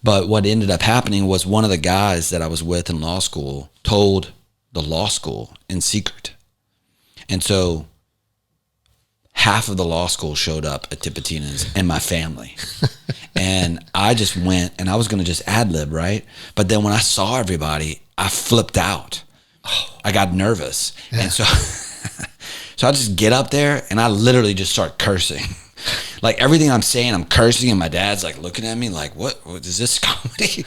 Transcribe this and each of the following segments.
But what ended up happening was one of the guys that I was with in law school told the law school in secret. And so half of the law school showed up at Tipitina's and my family. And I just went, and I was going to just ad-lib, right? But then when I saw everybody, I flipped out. I got nervous. Yeah. And so I just get up there, and I literally just start cursing. Like, everything I'm saying, I'm cursing, and my dad's, like, looking at me like, what is this comedy?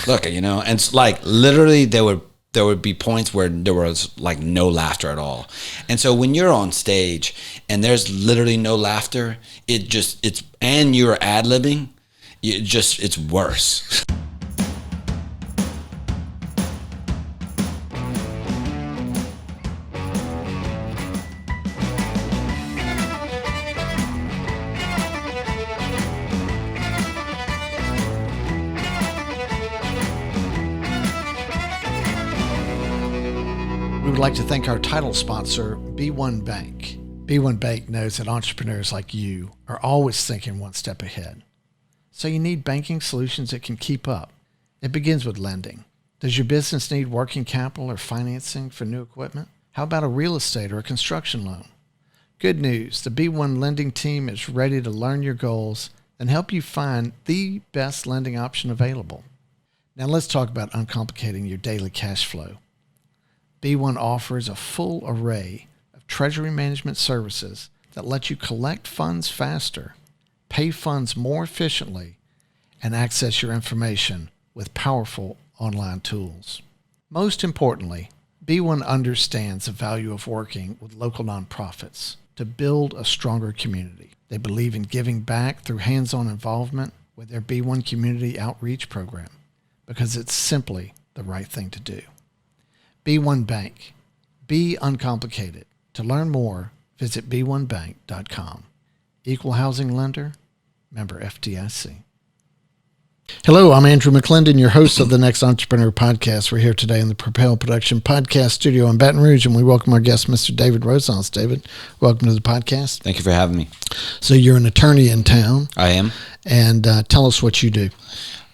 Look, and it's like, literally, there would be points where there was, like, no laughter at all. And so when you're on stage and there's literally no laughter, and you're ad-libbing, it's worse. We would like to thank our title sponsor, B1 Bank. B1 Bank knows that entrepreneurs like you are always thinking one step ahead. So you need banking solutions that can keep up. It begins with lending. Does your business need working capital or financing for new equipment? How about a real estate or a construction loan? Good news, the B1 lending team is ready to learn your goals and help you find the best lending option available. Now let's talk about uncomplicating your daily cash flow. B1 offers a full array of treasury management services that let you collect funds faster, pay funds more efficiently, and access your information with powerful online tools. Most importantly, B1 understands the value of working with local nonprofits to build a stronger community. They believe in giving back through hands-on involvement with their B1 Community Outreach Program because it's simply the right thing to do. B1 Bank. Be uncomplicated. To learn more, visit b1bank.com. Equal housing lender, member FDIC. Hello, I'm Andrew McClendon, your host of the Next Entrepreneur Podcast. We're here today in the Propel Production Podcast Studio in Baton Rouge, and we welcome our guest, Mr. David Rozas. David, welcome to the podcast. Thank you for having me. So you're an attorney in town. I am. And tell us what you do.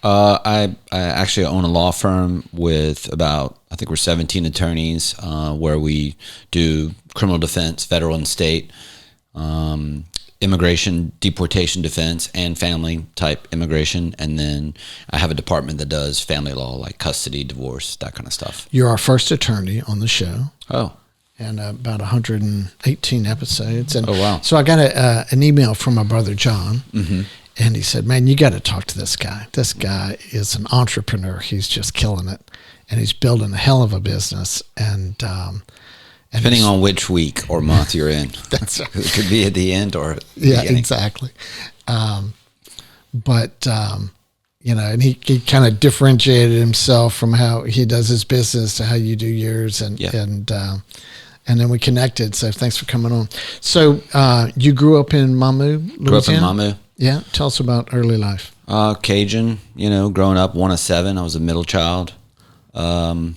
I actually own a law firm with about, I think we're 17 attorneys, where we do criminal defense, federal and state, immigration, deportation defense, and family type immigration. And then I have a department that does family law, like custody, divorce, that kind of stuff. You're our first attorney on the show. Oh. And about 118 episodes. And oh, wow. So I got an email from my brother, John. Mm-hmm. And he said, man, you got to talk to this guy. This guy is an entrepreneur. He's just killing it. And he's building a hell of a business. And depending on which week or month you're in. That's right. It could be at the end or at the yeah, beginning. Exactly. And he kind of differentiated himself from how he does his business to how you do yours. And then we connected. So thanks for coming on. So you grew up in Mamou, Louisiana? Grew up in Mamou. Yeah. Tell us about early life. Cajun, growing up, one of seven. I was a middle child. My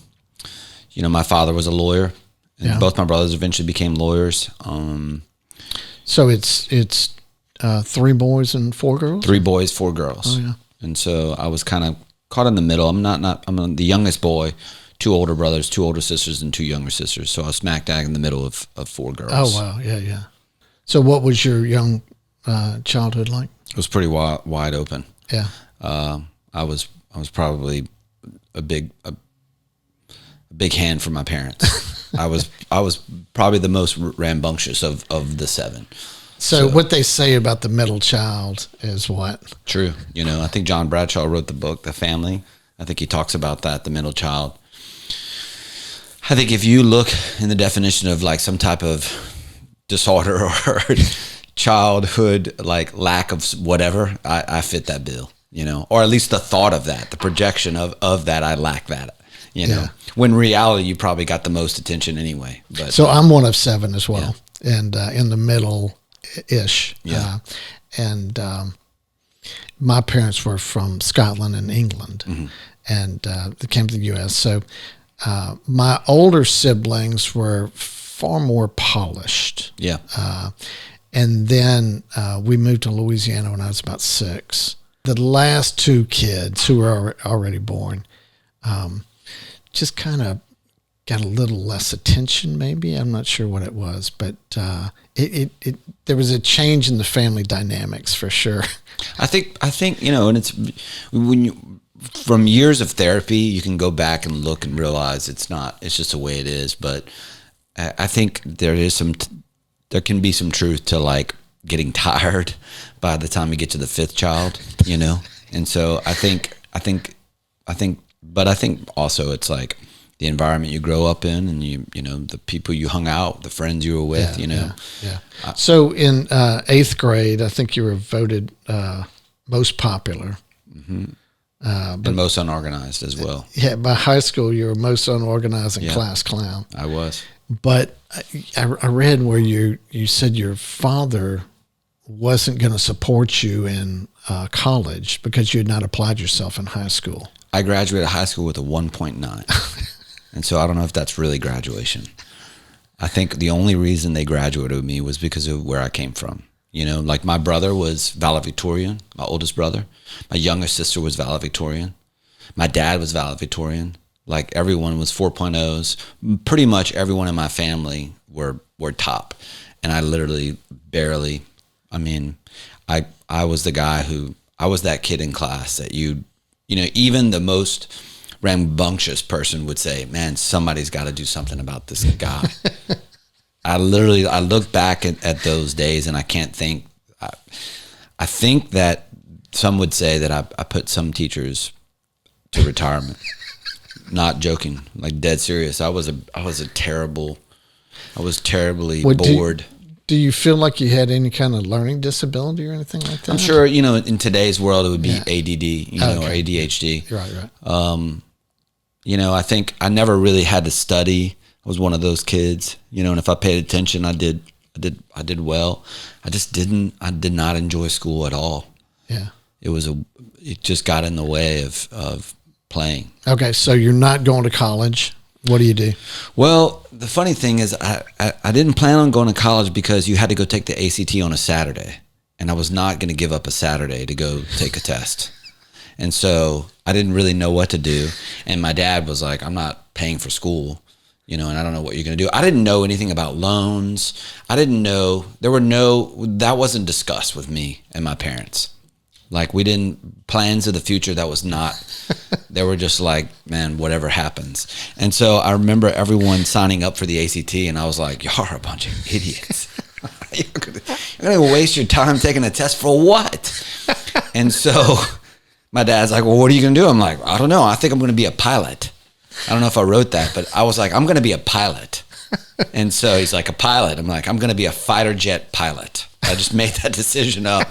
father was a lawyer. And both my brothers eventually became lawyers. So it's 3 boys and 4 girls? 3 boys, 4 girls. Oh, yeah. And so I was kind of caught in the middle. I'm the youngest boy, 2 older brothers, 2 older sisters, and 2 younger sisters. So I was smack dab in the middle of 4 girls. Oh, wow. Yeah. So what was your young childhood like? It was pretty wide open. Yeah. I was probably a big hand for my parents. I was probably the most rambunctious of the 7. So what they say about the middle child is what? True. I think John Bradshaw wrote the book, The Family. I think he talks about that, the middle child. I think if you look in the definition of like some type of disorder or childhood, like lack of whatever, I fit that bill, or at least the thought of that, the projection of that, I lack that. When in reality, you probably got the most attention anyway. But so I'm one of 7 as well, and in the middle-ish. Yeah. My parents were from Scotland and England, mm-hmm. and they came to the U.S. So my older siblings were far more polished. Yeah. And then we moved to Louisiana when I was about 6. the last two kids who were already born just kind of got a little less attention, maybe. I'm not sure what it was, but there was a change in the family dynamics for sure. I think, and it's when you, from years of therapy, you can go back and look and realize it's just the way it is. But I think there can be some truth to like getting tired by the time you get to the fifth child, And so I think also it's like the environment you grow up in, and the people you hung out, the friends you were with, Yeah. So in 8th grade, I think you were voted most popular. Mm-hmm. And most unorganized as well. Yeah, by high school, you were most unorganized and class clown. I was. But I read where you said your father wasn't going to support you in college because you had not applied yourself in high school. I graduated high school with a 1.9. And so I don't know if that's really graduation. I think the only reason they graduated with me was because of where I came from. Like my brother was valedictorian, my oldest brother. My younger sister was valedictorian. My dad was valedictorian. Like everyone was 4.0s. Pretty much everyone in my family were top. And I literally barely, I was the guy I was that kid in class that even the most rambunctious person would say, man, somebody's got to do something about this guy. I look back at those days and I can't think. I think that some would say that I put some teachers to retirement. Not joking, like dead serious. I was terribly bored. Do you feel like you had any kind of learning disability or anything like that? I'm sure, in today's world, it would be ADD, or ADHD. Right. I think I never really had to study. I was one of those kids, and if I paid attention, I did well. I did not enjoy school at all. Yeah. It just got in the way of playing. Okay. So you're not going to college. What do you do? Well, the funny thing is I didn't plan on going to college because you had to go take the ACT on a Saturday, and I was not going to give up a Saturday to go take a test. And so I didn't really know what to do. And my dad was like, I'm not paying for school, and I don't know what you're going to do. I didn't know anything about loans. I didn't know, that wasn't discussed with me and my parents. Like we didn't, plans of the future, that was not, they were just like, man, whatever happens. And so I remember everyone signing up for the ACT, and I was like, y'all are a bunch of idiots. You're going to waste your time taking a test for what? And so my dad's like, well, what are you going to do? I'm like, I don't know. I think I'm going to be a pilot. I don't know if I wrote that, but I was like, I'm going to be a pilot. And so he's like, a pilot. I'm like, I'm going to be a fighter jet pilot. I just made that decision up.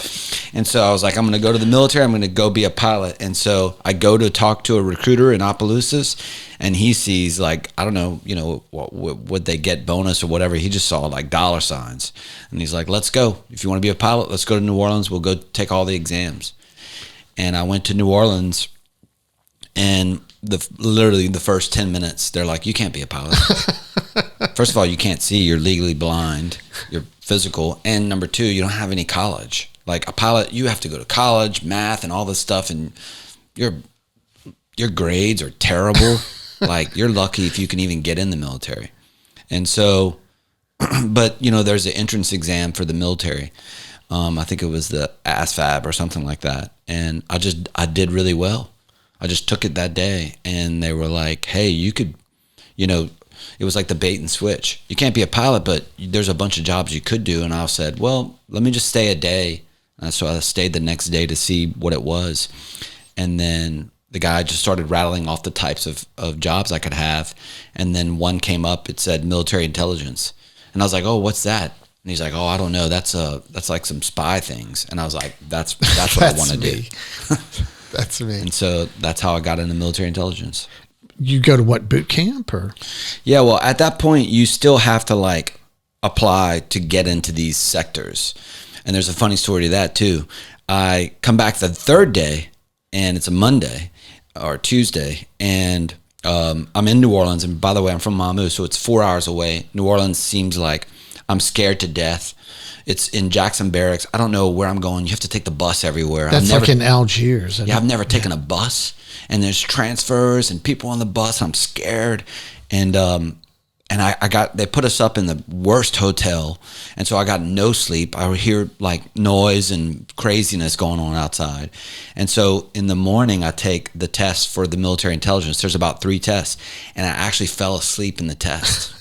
And so I was like, I'm going to go to the military. I'm going to go be a pilot. And so I go to talk to a recruiter in Opelousas, and he sees like, I don't know, would they get bonus or whatever. He just saw like dollar signs. And he's like, let's go. If you want to be a pilot, let's go to New Orleans. We'll go take all the exams. And I went to New Orleans, and literally the first 10 minutes, they're like, you can't be a pilot. First of all, you can't see. You're legally blind. You're physical. And number two, you don't have any college. Like a pilot, you have to go to college, math, and all this stuff. And your grades are terrible. Like you're lucky if you can even get in the military. And so, but there's an entrance exam for the military. I think it was the ASVAB or something like that. And I did really well. I just took it that day, and they were like, hey, you could, it was like the bait and switch. You can't be a pilot, but there's a bunch of jobs you could do. And I said, well, let me just stay a day. And so I stayed the next day to see what it was. And then the guy just started rattling off the types of jobs I could have. And then one came up, it said military intelligence. And I was like, oh, what's that? And he's like, oh, I don't know. That's like some spy things. And I was like, that's what I want to do. That's me. And so that's how I got into military intelligence. You go to what, boot camp or? Yeah, well, at that point, you still have to like apply to get into these sectors. And there's a funny story to that too. I come back the third day, and it's a Monday or Tuesday, and I'm in New Orleans. And by the way, I'm from Mamou, so it's 4 hours away. New Orleans seems like I'm scared to death. It's in Jackson Barracks. I don't know where I'm going. You have to take the bus everywhere. That's like in Algiers. Yeah, I've never taken a bus, and there's transfers and people on the bus. I'm scared, and they put us up in the worst hotel, and so I got no sleep. I would hear like noise and craziness going on outside, and so in the morning I take the test for the military intelligence. There's about 3 tests, and I actually fell asleep in the test.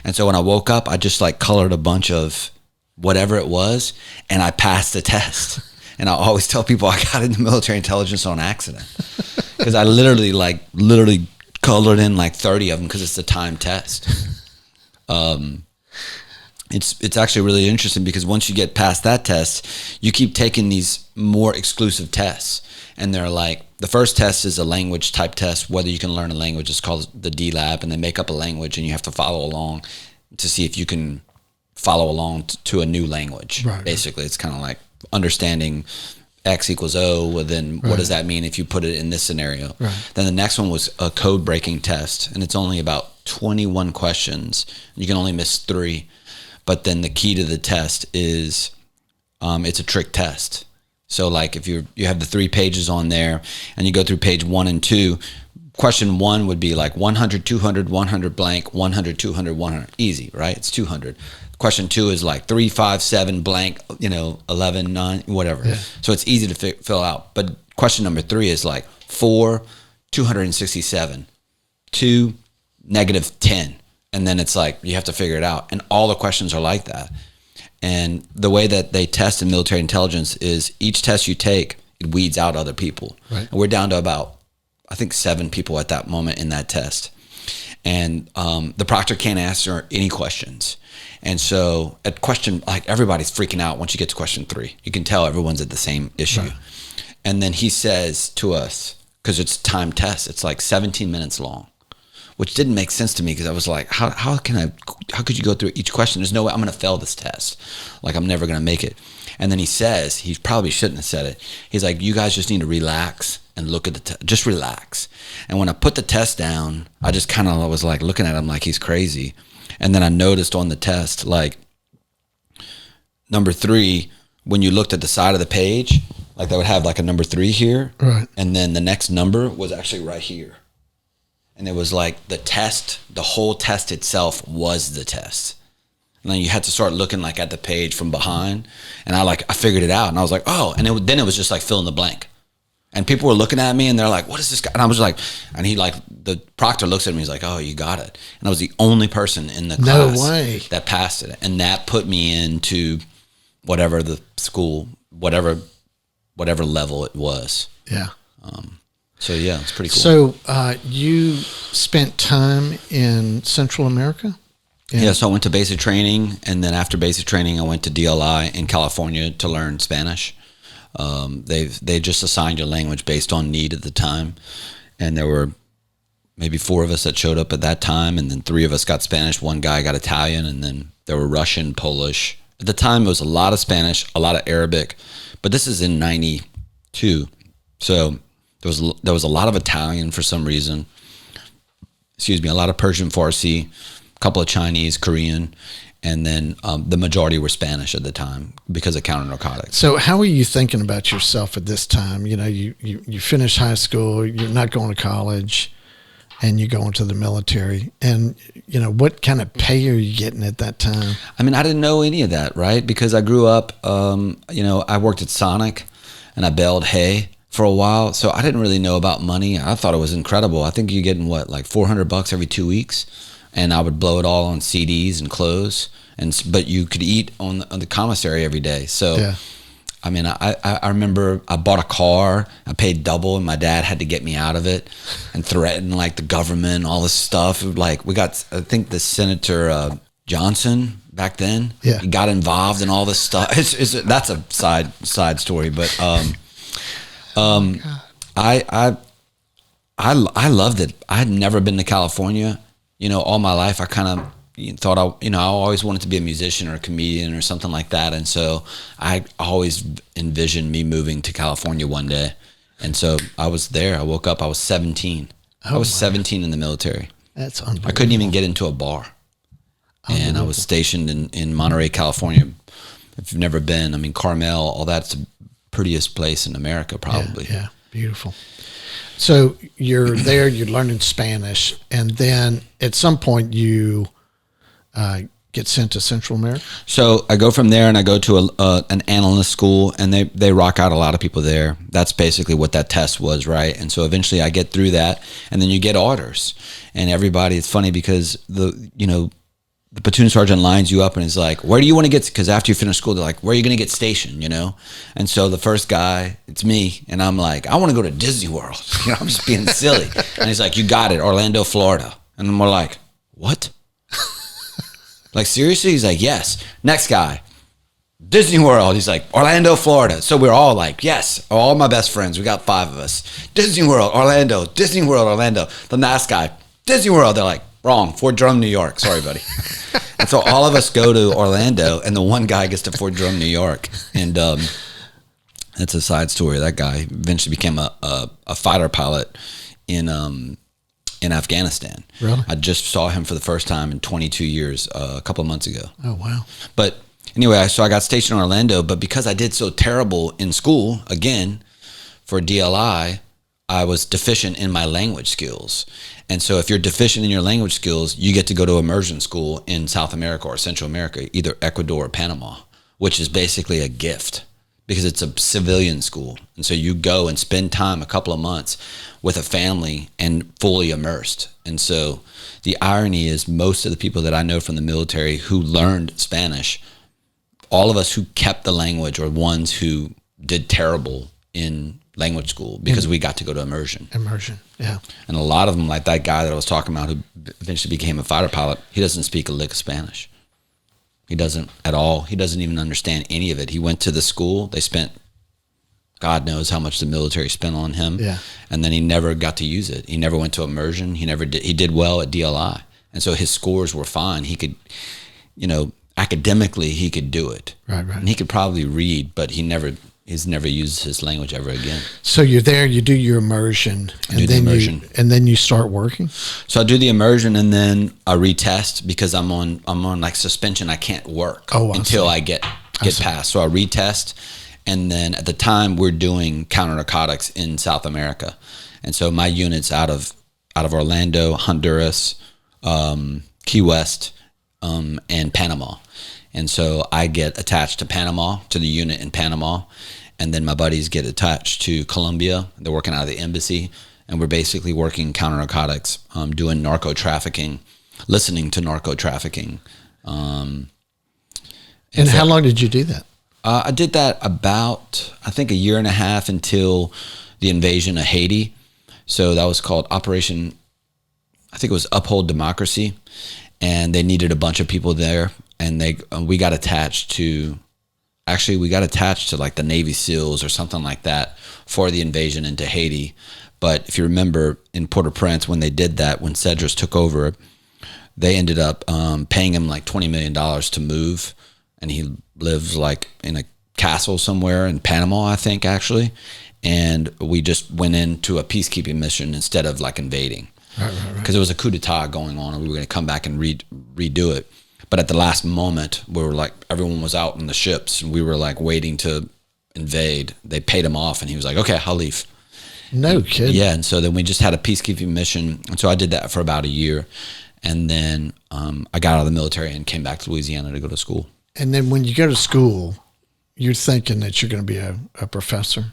And so when I woke up, I just like colored a bunch of whatever it was, and I passed the test. And I always tell people I got into military intelligence on accident, because I literally colored in like 30 of them, because it's a timed test. It's actually really interesting, because once you get past that test, you keep taking these more exclusive tests, and they're like, the first test is a language type test, whether you can learn a language. It's called the D Lab, and they make up a language, and you have to follow along to see if you can follow along to a new language. Right. Basically, it's kind of like understanding X equals O. Well, then what does that mean if you put it in this scenario? Right. Then the next one was a code breaking test, and it's only about 21 questions. You can only miss 3. But then the key to the test is it's a trick test. So like if you have the 3 pages on there, and you go through page 1 and 2, question 1 would be like 100, 200, 100 blank, 100, 200, 100. Easy, right? It's 200. Question 2 is like 3, 5, 7 blank, 11, 9, whatever. Yeah. So it's easy to fill out. But question number 3 is like 4, 267, 2, -10. And then it's like, you have to figure it out. And all the questions are like that. And the way that they test in military intelligence is each test you take, it weeds out other people. Right. And we're down to about, I think, 7 people at that moment in that test. And the proctor can't answer any questions. And so at question, like everybody's freaking out once you get to question 3. You can tell everyone's at the same issue. Right. And then he says to us, because it's a timed test, it's like 17 minutes long, which didn't make sense to me, because I was like, how could you go through each question? There's no way I'm going to fail this test. Like, I'm never going to make it. And then he says, he probably shouldn't have said it. He's like, you guys just need to relax and look at the test. Just relax. And when I put the test down, I just kind of was like looking at him like he's crazy. And then I noticed on the test, like number 3, when you looked at the side of the page, like they would have like a number 3 here. Right. And then the next number was actually right here. And it was like the test, the whole test itself was the test. And then you had to start looking like at the page from behind. And I figured it out, and I was like, oh, and then it was just like fill in the blank. And people were looking at me, and they're like, what is this guy? And I was like, and the proctor looks at me, he's like, oh, you got it. And I was the only person in the class that passed it. And that put me into whatever the school, whatever level it was. Yeah. So yeah, it's pretty cool. So you spent time in Central America? Yeah, so I went to basic training, and then after basic training, I went to DLI in California to learn Spanish. They just assigned your language based on need at the time, and there were maybe 4 of us that showed up at that time, and then 3 of us got Spanish. 1 guy got Italian, and then there were Russian, Polish. At the time, it was a lot of Spanish, a lot of Arabic, but this is in '92, so there was a lot of Italian for some reason. Excuse me, a lot of Persian, Farsi, a couple of Chinese, Korean, and then the majority were Spanish at the time because of counter narcotics. So how are you thinking about yourself at this time? You finish high school, you're not going to college, and you go into the military. And, what kind of pay are you getting at that time? I mean, I didn't know any of that, right? Because I grew up, I worked at Sonic, and I baled hay for a while, so I didn't really know about money. I thought it was incredible. I think you're getting like $400 every 2 weeks, and I would blow it all on CDs and clothes, but you could eat on the commissary every day. So, yeah. I mean, I remember I bought a car, I paid double, and my dad had to get me out of it and threaten like the government, all this stuff. Like we got, I think the Senator Johnson back then, yeah, he got involved in all this stuff. That's a side story, but I loved it. I had never been to California. All my life I kind of thought I always wanted to be a musician or a comedian or something like that. And so I always envisioned me moving to California one day. And so I was there. I woke up, I was 17. I was 17 in the military. That's unbelievable. I couldn't even get into a bar. And I was stationed in Monterey, California. If you've never been, I mean, Carmel, all that's the prettiest place in America, probably. Yeah, beautiful. So you're there, you're learning Spanish, and then at some point you get sent to Central America? So I go from there and I go to an analyst school, and they rock out a lot of people there. That's basically what that test was, right? And so eventually I get through that, and then you get orders. And everybody, it's funny because the platoon sergeant lines you up and is like, where do you want to get? Because after you finish school, they're like, where are you going to get stationed, And so the first guy, it's me, and I'm like, I want to go to Disney World. I'm just being silly. And he's like, you got it, Orlando, Florida. And then we're like, what? Like, seriously? He's like, yes. Next guy, Disney World. He's like, Orlando, Florida. So we're all like, yes. All my best friends, we got 5 of us. Disney World, Orlando. Disney World, Orlando. The last guy, Disney World. They're like, wrong. Fort Drum, New York. Sorry, buddy. And so all of us go to Orlando, and the one guy gets to Fort Drum, New York. And that's a side story. That guy eventually became a fighter pilot in Afghanistan. Really? I just saw him for the first time in 22 years a couple of months ago. Oh, wow. But anyway, so I got stationed in Orlando, but because I did so terrible in school, again, for DLI, I was deficient in my language skills. And so if you're deficient in your language skills, you get to go to immersion school in South America or Central America, either Ecuador or Panama, which is basically a gift because it's a civilian school. And so you go and spend time, a couple of months, with a family and fully immersed. And so the irony is most of the people that I know from the military who learned Spanish, all of us who kept the language are ones who did terrible in language school because we got to go to immersion. Immersion, yeah. And a lot of them, like that guy that I was talking about who eventually became a fighter pilot, he doesn't speak a lick of Spanish. He doesn't at all. He doesn't even understand any of it. He went to the school. They spent, God knows how much the military spent on him. Yeah. And then he never got to use it. He never went to immersion. He did well at DLI. And so his scores were fine. He could, academically he could do it. Right. And he could probably read, but he's never used his language ever again. So you're there, you do your immersion, and then you start working? So I do the immersion and then I retest because I'm on like suspension. I can't work until I get past. So I retest. And then at the time we're doing counter narcotics in South America. And so my unit's out of Orlando, Honduras, Key West, and Panama. And so I get attached to Panama, to the unit in Panama. And then my buddies get attached to Colombia. They're working out of the embassy. And we're basically working counter narcotics, doing narco trafficking, listening to narco trafficking. And how long did you do that? I did that about, I think, a year and a half until the invasion of Haiti. So that was called Operation, I think it was Uphold Democracy. And they needed a bunch of people there. And we got attached to like the Navy SEALs or something like that for the invasion into Haiti. But if you remember in Port-au-Prince, when they did that, when Cedras took over, they ended up paying him like $20 million to move. And he lives like in a castle somewhere in Panama, I think, actually. And we just went into a peacekeeping mission instead of like invading. Right. Because there was a coup d'etat going on and we were going to come back and redo it. But at the last moment, we were like, everyone was out in the ships and we were like waiting to invade. They paid him off and he was like, okay, I'll leave. No kidding. Yeah. And so then we just had a peacekeeping mission. And so I did that for about a year. And then I got out of the military and came back to Louisiana to go to school. And then when you go to school, you're thinking that you're going to be a professor.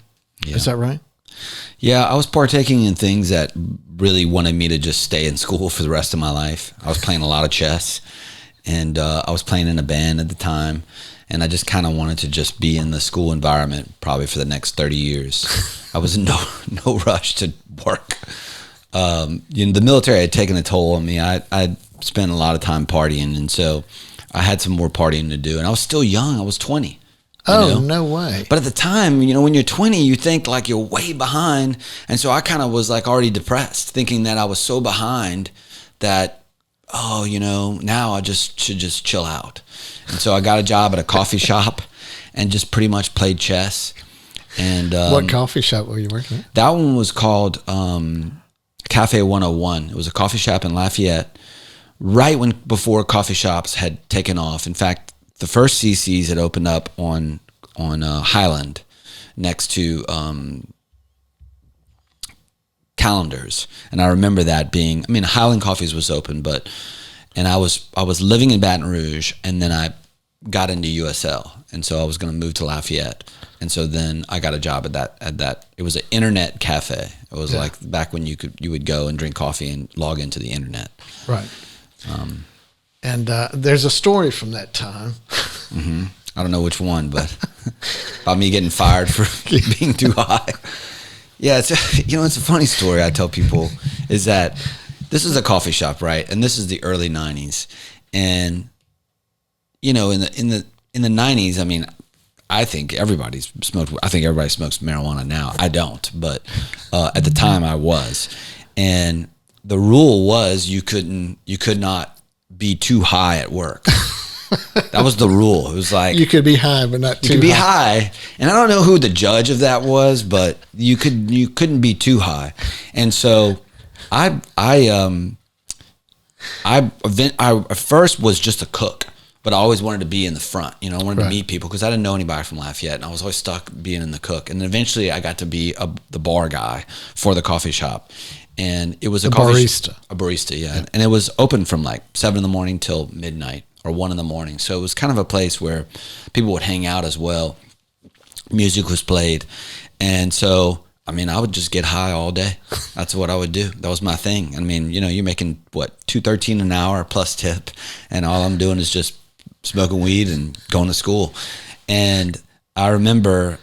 Yeah. Is that right? Yeah, I was partaking in things that really wanted me to just stay in school for the rest of my life. I was playing a lot of chess, and I was playing in a band at the time, and I just kind of wanted to just be in the school environment probably for the next 30 years. I was in no rush to work. The military had taken a toll on me. I spent a lot of time partying, and so I had some more partying to do, and I was still young. I was 20. No way. But at the time, when you're 20, you think like you're way behind. And so I kind of was like already depressed, thinking that I was so behind that, now I should just chill out. And so I got a job at a coffee shop and just pretty much played chess. And what coffee shop were you working at? That one was called Cafe 101. It was a coffee shop in Lafayette right before coffee shops had taken off. In fact, the first CCs had opened up on Highland next to Calendars, and I remember that being. I mean, Highland Coffees was open, and I was living in Baton Rouge, and then I got into USL, and so I was going to move to Lafayette, and so then I got a job at that. It was an internet cafe. It was like back when you would go and drink coffee and log into the internet. Right. And there's a story from that time. Mm-hmm. I don't know which one, but about me getting fired for being too high. Yeah, it's a funny story I tell people is that this is a coffee shop, right? And this is the early 90s. And in the 90s, I mean, I think everybody smokes marijuana now. I don't, but at the time I was. And the rule was you could not be too high at work. That was the rule. It was like you could be high, but not too high. You could be high, and I don't know who the judge of that was, but you couldn't be too high. And so I at first was just a cook, but I always wanted to be in the front. I wanted to meet people because I didn't know anybody from Lafayette, and I was always stuck being in the cook. And then eventually I got to be the bar guy for the coffee shop. And it was a barista, yeah. And it was open from like 7 a.m. till midnight or 1 a.m. So it was kind of a place where people would hang out as well. Music was played. And so, I mean, I would just get high all day. That's what I would do. That was my thing. I mean, you're making $2.13 an hour plus tip, and all I'm doing is just smoking weed and going to school. And I remember,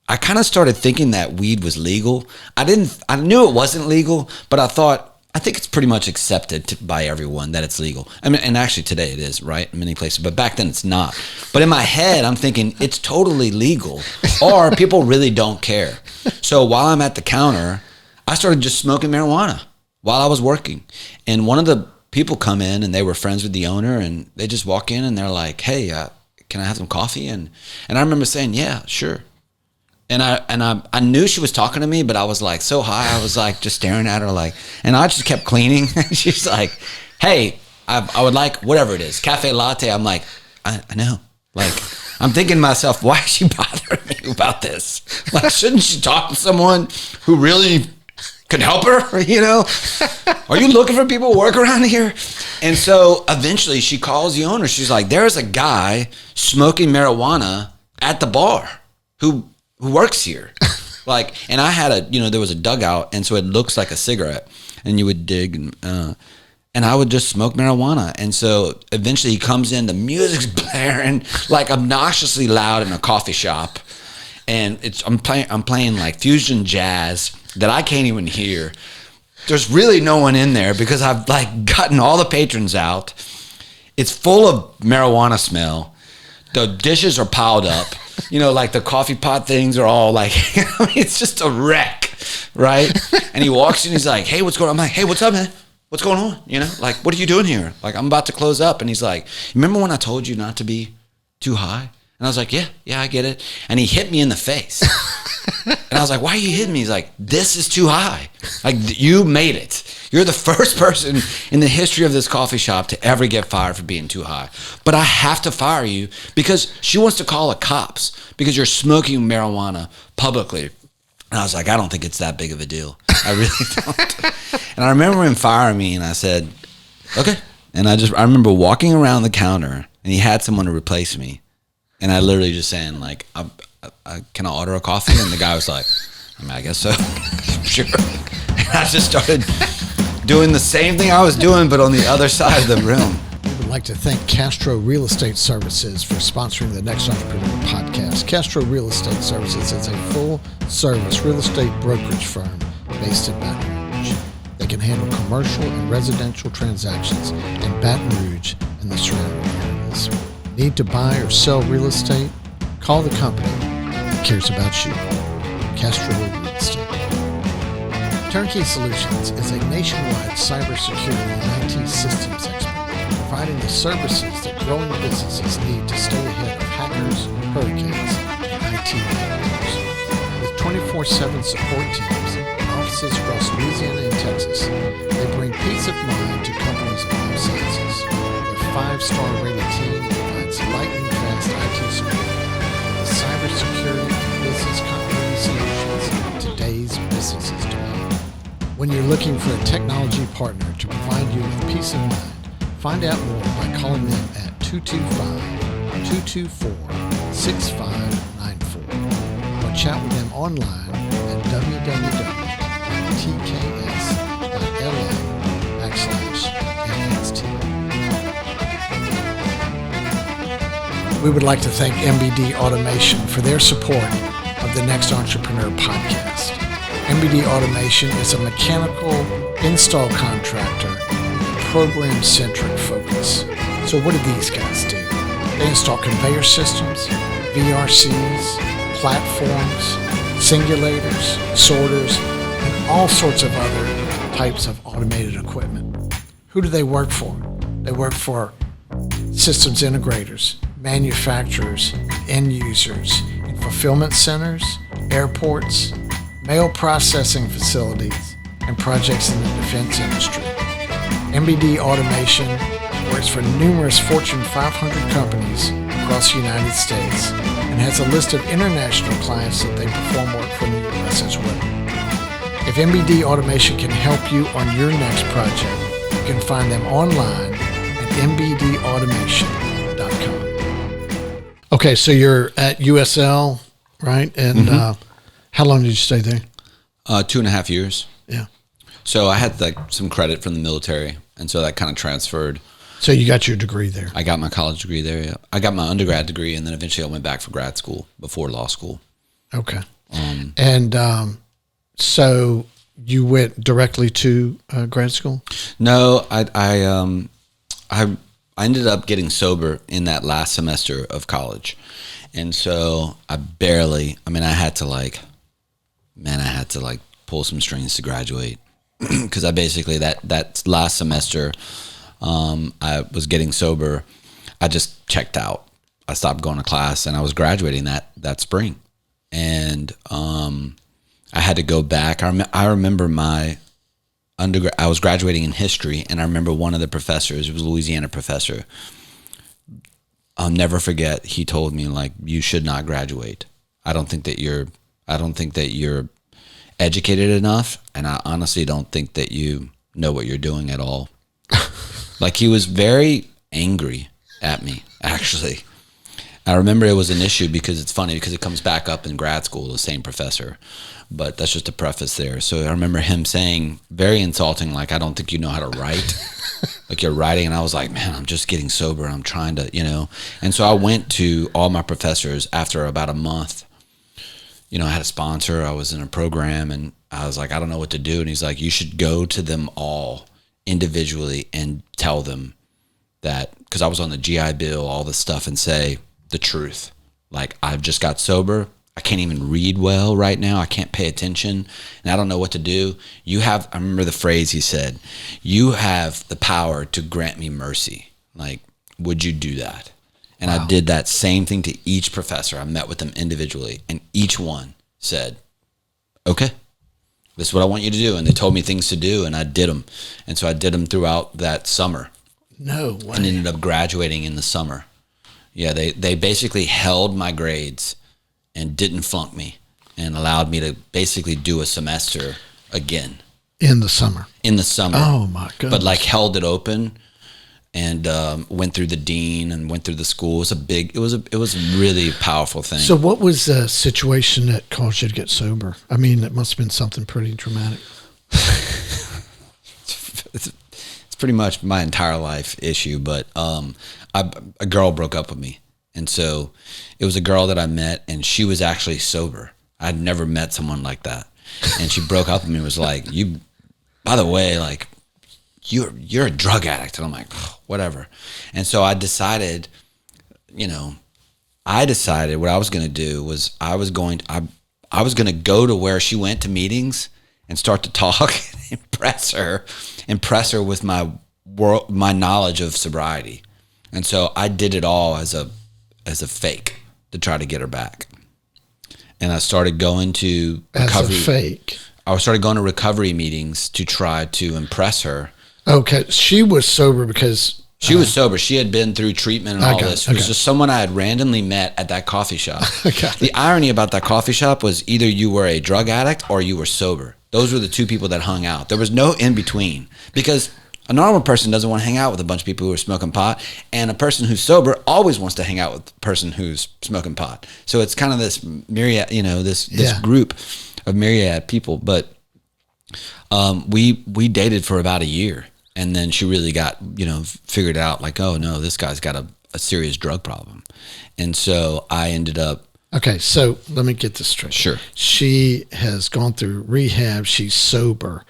I kind of started thinking that weed was legal. I knew it wasn't legal, but I think it's pretty much accepted by everyone that it's legal. I mean, and actually today it is, right? In many places, but back then it's not. But in my head, I'm thinking it's totally legal, or people really don't care. So while I'm at the counter, I started just smoking marijuana while I was working. And one of the people come in, and they were friends with the owner, and they just walk in and they're like, "Hey, can I have some coffee?" And I remember saying, "Yeah, sure." And I knew she was talking to me, but I was like so high, I was like just staring at her like, and I just kept cleaning. She's like, "Hey, I would like whatever it is, cafe latte." I'm like, I know. Like, I'm thinking to myself, why is she bothering me about this? Like, shouldn't she talk to someone who really could help her? Are you looking for people who work around here? And so eventually she calls the owner. She's like, "There's a guy smoking marijuana at the bar who works here." Like, and I had there was a dugout, and so it looks like a cigarette, and you would dig, and I would just smoke marijuana. And so eventually he comes in, the music's blaring like obnoxiously loud in a coffee shop, and I'm playing like fusion jazz that I can't even hear. There's really no one in there because I've like gotten all the patrons out. It's full of marijuana smell. The dishes are piled up. Like the coffee pot things are all like, it's just a wreck, right? And he walks in, he's like, "Hey, what's going on?" I'm like, "Hey, what's up, man? What's going on? Like, what are you doing here?" Like, I'm about to close up. And he's like, "Remember when I told you not to be too high?" And I was like, yeah, I get it. And he hit me in the face. And I was like, "Why are you hitting me?" He's like, "This is too high. Like, you made it. You're the first person in the history of this coffee shop to ever get fired for being too high. But I have to fire you because she wants to call the cops because you're smoking marijuana publicly." And I was like, "I don't think it's that big of a deal. I really don't." And I remember him firing me, and I said, "Okay." And I remember walking around the counter, and he had someone to replace me. And I literally just saying, like, "Can I order a coffee?" And the guy was like, "I mean, I guess so." Sure. And I just started doing the same thing I was doing, but on the other side of the room. We would like to thank Castro Real Estate Services for sponsoring the Next Entrepreneur podcast. Castro Real Estate Services is a full-service real estate brokerage firm based in Baton Rouge. They can handle commercial and residential transactions in Baton Rouge and the surrounding areas. Need to buy or sell real estate? Call the company that cares about you. Castro Real Estate. Turnkey Solutions is a nationwide cybersecurity and IT systems expert, providing the services that growing businesses need to stay ahead of hackers, hurricanes, and IT failures. With 24/7 support teams and offices across Louisiana and Texas, they bring peace of mind to companies of 5-star rated team provides lightning-fast IT support with the cybersecurity and business continuity solutions today's businesses demand. When you're looking for a technology partner to provide you with peace of mind, find out more by calling them at 225-224-6594 or chat with them online at www.tks.la/NXT. We would like to thank MBD Automation for their support of the Next Entrepreneur podcast. MBD Automation is a mechanical install contractor with a program-centric focus. So what do these guys do? They install conveyor systems, VRCs, platforms, singulators, sorters, and all sorts of other types of automated equipment. Who do they work for? They work for systems integrators, manufacturers, end users in fulfillment centers, airports, mail processing facilities, and projects in the defense industry. MBD Automation works for numerous Fortune 500 companies across the United States and has a list of international clients that they perform work for in the U.S. as well. If MBD Automation can help you on your next project, you can find them online at mbdautomation.com. Okay, so you're at USL, right? And how long did you stay there? 2.5 years. Yeah. So I had like some credit from the military, and so that kind of transferred. So you got your degree there? I got my college degree there, yeah. I got my undergrad degree, and then eventually I went back for grad school before law school. Okay. So you went directly to grad school? No, I ended up getting sober in that last semester of college. And so I had to pull some strings to graduate because I basically, that last semester, I was getting sober. I just checked out. I stopped going to class and I was graduating that spring. And I had to go back. I remember my undergrad, I was graduating in history, and I remember one of the professors, it was a Louisiana professor. I'll never forget, he told me, like, you should not graduate. I don't think that you're educated enough, and I honestly don't think that you know what you're doing at all. Like, he was very angry at me, actually. I remember it was an issue because it's funny because it comes back up in grad school, the same professor. But that's just a preface there. So I remember him saying, very insulting, like, I don't think you know how to write. Like, you're writing. And I was like, man, I'm just getting sober. I'm trying to, And so I went to all my professors after about a month. I had a sponsor. I was in a program. And I was like, I don't know what to do. And he's like, you should go to them all individually and tell them that, because I was on the GI Bill, all this stuff, and say the truth. Like, I've just got sober. I can't even read well right now. I can't pay attention, and I don't know what to do. I remember the phrase he said, you have the power to grant me mercy. Like, would you do that? And wow. I did that same thing to each professor. I met with them individually, and each one said, okay, this is what I want you to do. And they told me things to do, and I did them. And so I did them throughout that summer. No way. And ended up graduating in the summer. Yeah, they basically held my grades and didn't flunk me and allowed me to basically do a semester again. In the summer? In the summer. Oh, my goodness. But held it open and went through the dean and went through the school. It was a really powerful thing. So what was the situation that caused you to get sober? I mean, it must have been something pretty dramatic. It's pretty much my entire life issue, but a girl broke up with me. And so it was a girl that I met, and she was actually sober. I'd never met someone like that. And she broke up with me and was like, by the way, like, you're a drug addict. And I'm like, whatever. And so I decided what I was going to do was I was going to go to where she went to meetings and start to talk and impress her with my knowledge of sobriety. And so I did it all as a fake to try to get her back. And I started going to recovery. As a fake? I started going to recovery meetings to try to impress her. Okay. She was sober because She was sober. She had been through treatment and all this. It was just someone I had randomly met at that coffee shop. The irony about that coffee shop was either you were a drug addict or you were sober. Those were the two people that hung out. There was no in between, because a normal person doesn't want to hang out with a bunch of people who are smoking pot, and a person who's sober always wants to hang out with a person who's smoking pot. So it's kind of this myriad, this group of myriad people. But we dated for about a year. And then she really got, figured out like, oh no, this guy's got a serious drug problem. And so I ended up. Okay, so let me get this straight. Sure. She has gone through rehab. She's sober.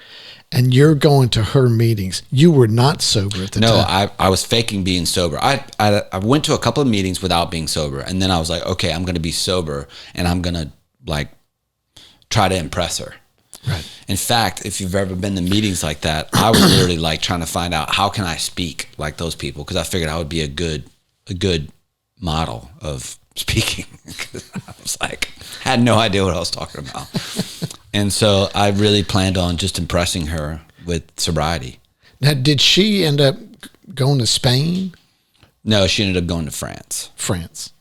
And you're going to her meetings. You were not sober at the time. No, I was faking being sober. I went to a couple of meetings without being sober. And then I was like, okay, I'm going to be sober. And I'm going to try to impress her. Right. In fact, if you've ever been to meetings like that, I was literally trying to find out how can I speak like those people, because I figured I would be a good model of speaking. I was had no idea what I was talking about, and so I really planned on just impressing her with sobriety. Now, did she end up going to Spain? No, she ended up going to France.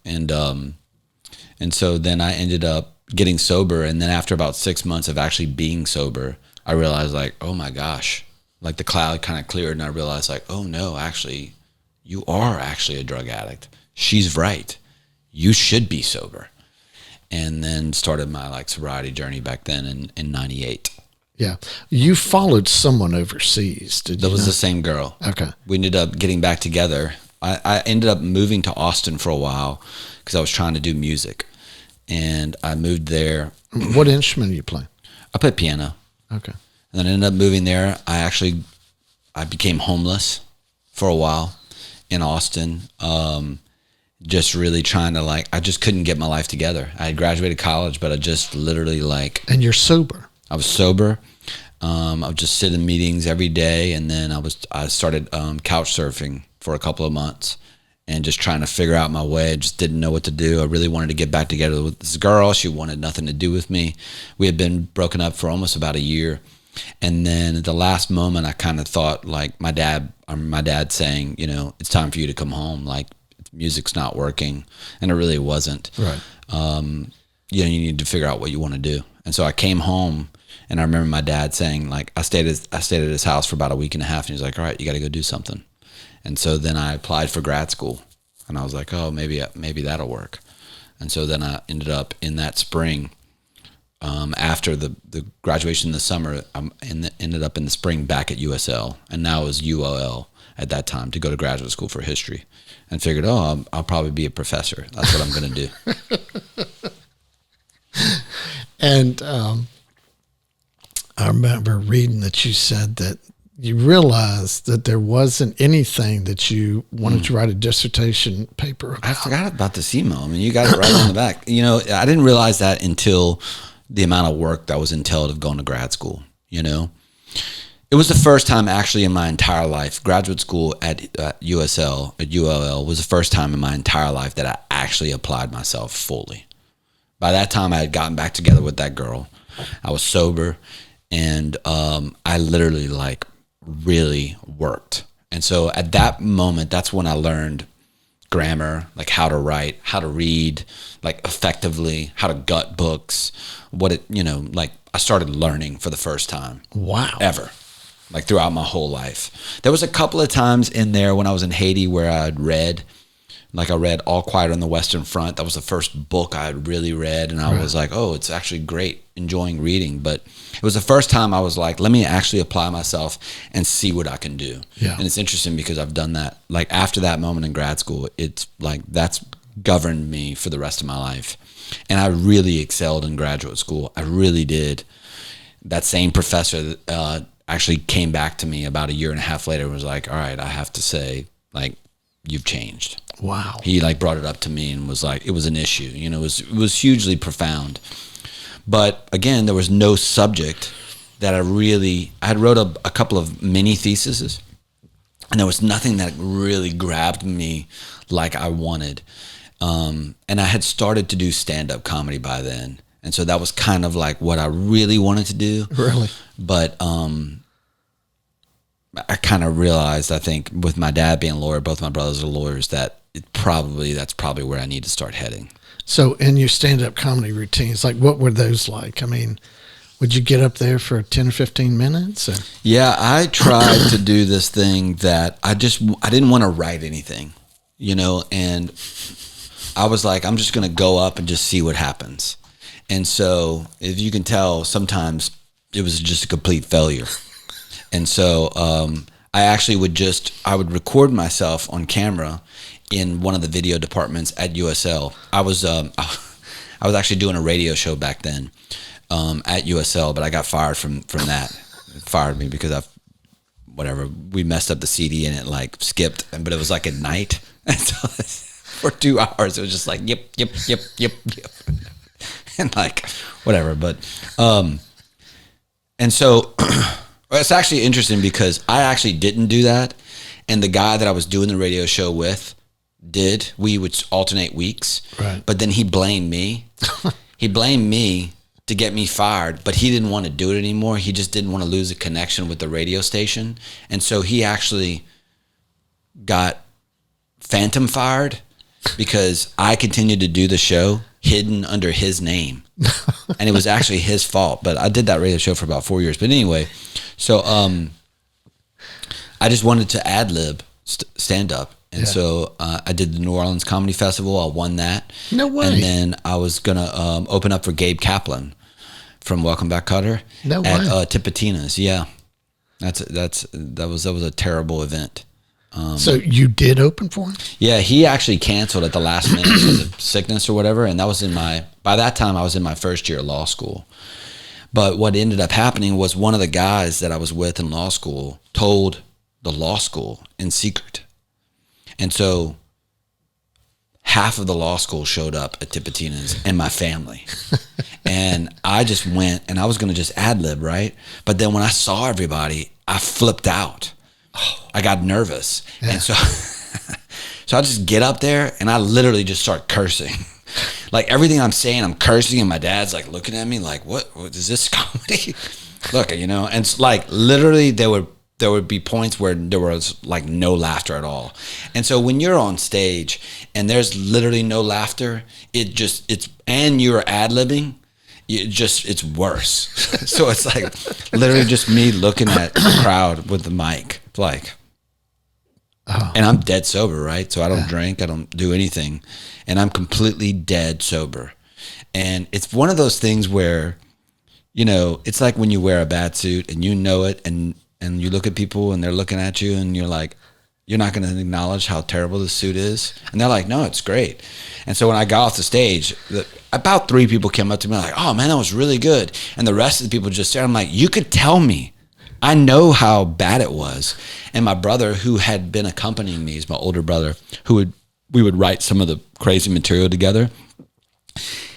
And so then I ended up getting sober, and then after about 6 months of actually being sober, I realized oh my gosh, the cloud kind of cleared, and I realized oh no, actually you are actually a drug addict. She's right. You should be sober. And then started my sobriety journey back then in 98. Yeah. You followed someone overseas, did you? That was the same girl. Okay. We ended up getting back together. I ended up moving to Austin for a while because I was trying to do music. And I moved there. What instrument do you play? I play piano. Okay. And then I ended up moving there. I became homeless for a while in Austin. Just really trying to I just couldn't get my life together. I had graduated college, but I just literally And you're sober. I was sober. I would just sit in meetings every day. And then I started couch surfing for a couple of months. And just trying to figure out my way. I just didn't know what to do. I really wanted to get back together with this girl. She wanted nothing to do with me. We had been broken up for almost about a year. And then at the last moment, I kind of thought my dad saying, it's time for you to come home. Music's not working. And it really wasn't. Right. You need to figure out what you want to do. And so I came home, and I remember my dad saying, I stayed at his house for about a week and a half. And he's like, all right, you got to go do something. And so then I applied for grad school, and I was like, oh, maybe that'll work. And so then I ended up in that spring, after the graduation in the summer, ended up in the spring back at USL, and now it was UOL at that time, to go to graduate school for history, and figured, I'll probably be a professor. That's what I'm going to do. And I remember reading that you said that you realized that there wasn't anything that you wanted to write a dissertation paper about. I forgot about the CMO. I mean, you got it right on the back. I didn't realize that until the amount of work that was entailed of going to grad school. It was the first time actually in my entire life, graduate school at UOL was the first time in my entire life that I actually applied myself fully. By that time, I had gotten back together with that girl. I was sober, and I literally really worked. And so at that moment, that's when I learned grammar, how to write, how to read, effectively, how to gut books, I started learning for the first time. Wow. Ever. Throughout my whole life. There was a couple of times in there when I was in Haiti where I had read, I read All Quiet on the Western Front. That was the first book I had really read. And I was like, oh, it's actually great, enjoying reading. But it was the first time I was like, let me actually apply myself and see what I can do. Yeah. And it's interesting because I've done that. After that moment in grad school, it's that's governed me for the rest of my life. And I really excelled in graduate school. I really did. That same professor actually came back to me about a year and a half later and was like, all right, I have to say, you've changed. Wow. He brought it up to me and was like, it was an issue. It was hugely profound. But again, there was no subject that I had wrote a couple of mini theses, and there was nothing that really grabbed me like I wanted. And I had started to do stand-up comedy by then. And so that was kind of what I really wanted to do. Really? But I kind of realized, I think, with my dad being a lawyer, both my brothers are lawyers, that that's probably where I need to start heading. So in your stand-up comedy routines, like what were those like? I mean, would you get up there for 10 or 15 minutes? Or? Yeah, I tried to do this thing that I didn't want to write anything, and I was like, I'm just going to go up and just see what happens. And so if you can tell, sometimes it was just a complete failure. And so I actually I would record myself on camera in one of the video departments at USL. I was actually doing a radio show back then at USL, but I got fired from that. It fired me because we messed up the CD and it like skipped, but it was like at night. And so for 2 hours, it was just like, yep. And like, whatever. But, and so it's actually interesting because I actually didn't do that. And the guy that I was doing the radio show with did. We would alternate weeks. Right. But then he blamed me. He blamed me to get me fired, but he didn't want to do it anymore. He just didn't want to lose a connection with the radio station. And so he actually got phantom fired because I continued to do the show hidden under his name. And it was actually his fault, but I did that radio show for about 4 years. But anyway, so I just wanted to ad-lib stand up. And so I did the New Orleans Comedy Festival. I won that. No way. And then I was going to open up for Gabe Kaplan from Welcome Back, Kotter. No way. At Tipitina's. Yeah. That was a terrible event. So you did open for him? Yeah, he actually canceled at the last minute because of sickness or whatever. And that was by that time I was in my first year of law school. But what ended up happening was one of the guys that I was with in law school told the law school in secret. And so half of the law school showed up at Tipitina's and my family. And I just went and I was going to just ad lib, right? But then when I saw everybody, I flipped out. I got nervous. Yeah. And so I just get up there and I literally just start cursing. Like everything I'm saying, I'm cursing, and my dad's like looking at me like, what is this comedy? Look, and it's like literally there would be points where there was like no laughter at all. And so when you're on stage and there's literally no laughter, and you're ad-libbing, it's worse. So it's like literally just me looking at the crowd with the mic, like, and I'm dead sober, right? So I don't drink, I don't do anything, and I'm completely dead sober. And it's one of those things where, it's like when you wear a bad suit and you know it, and you look at people and they're looking at you and you're like, you're not going to acknowledge how terrible the suit is. And they're like, no, it's great. And so when I got off the stage, about 3 people came up to me like, oh man, that was really good. And the rest of the people just stared. I'm like, you could tell me. I know how bad it was. And my brother, who had been accompanying me, he's my older brother, we would write some of the crazy material together.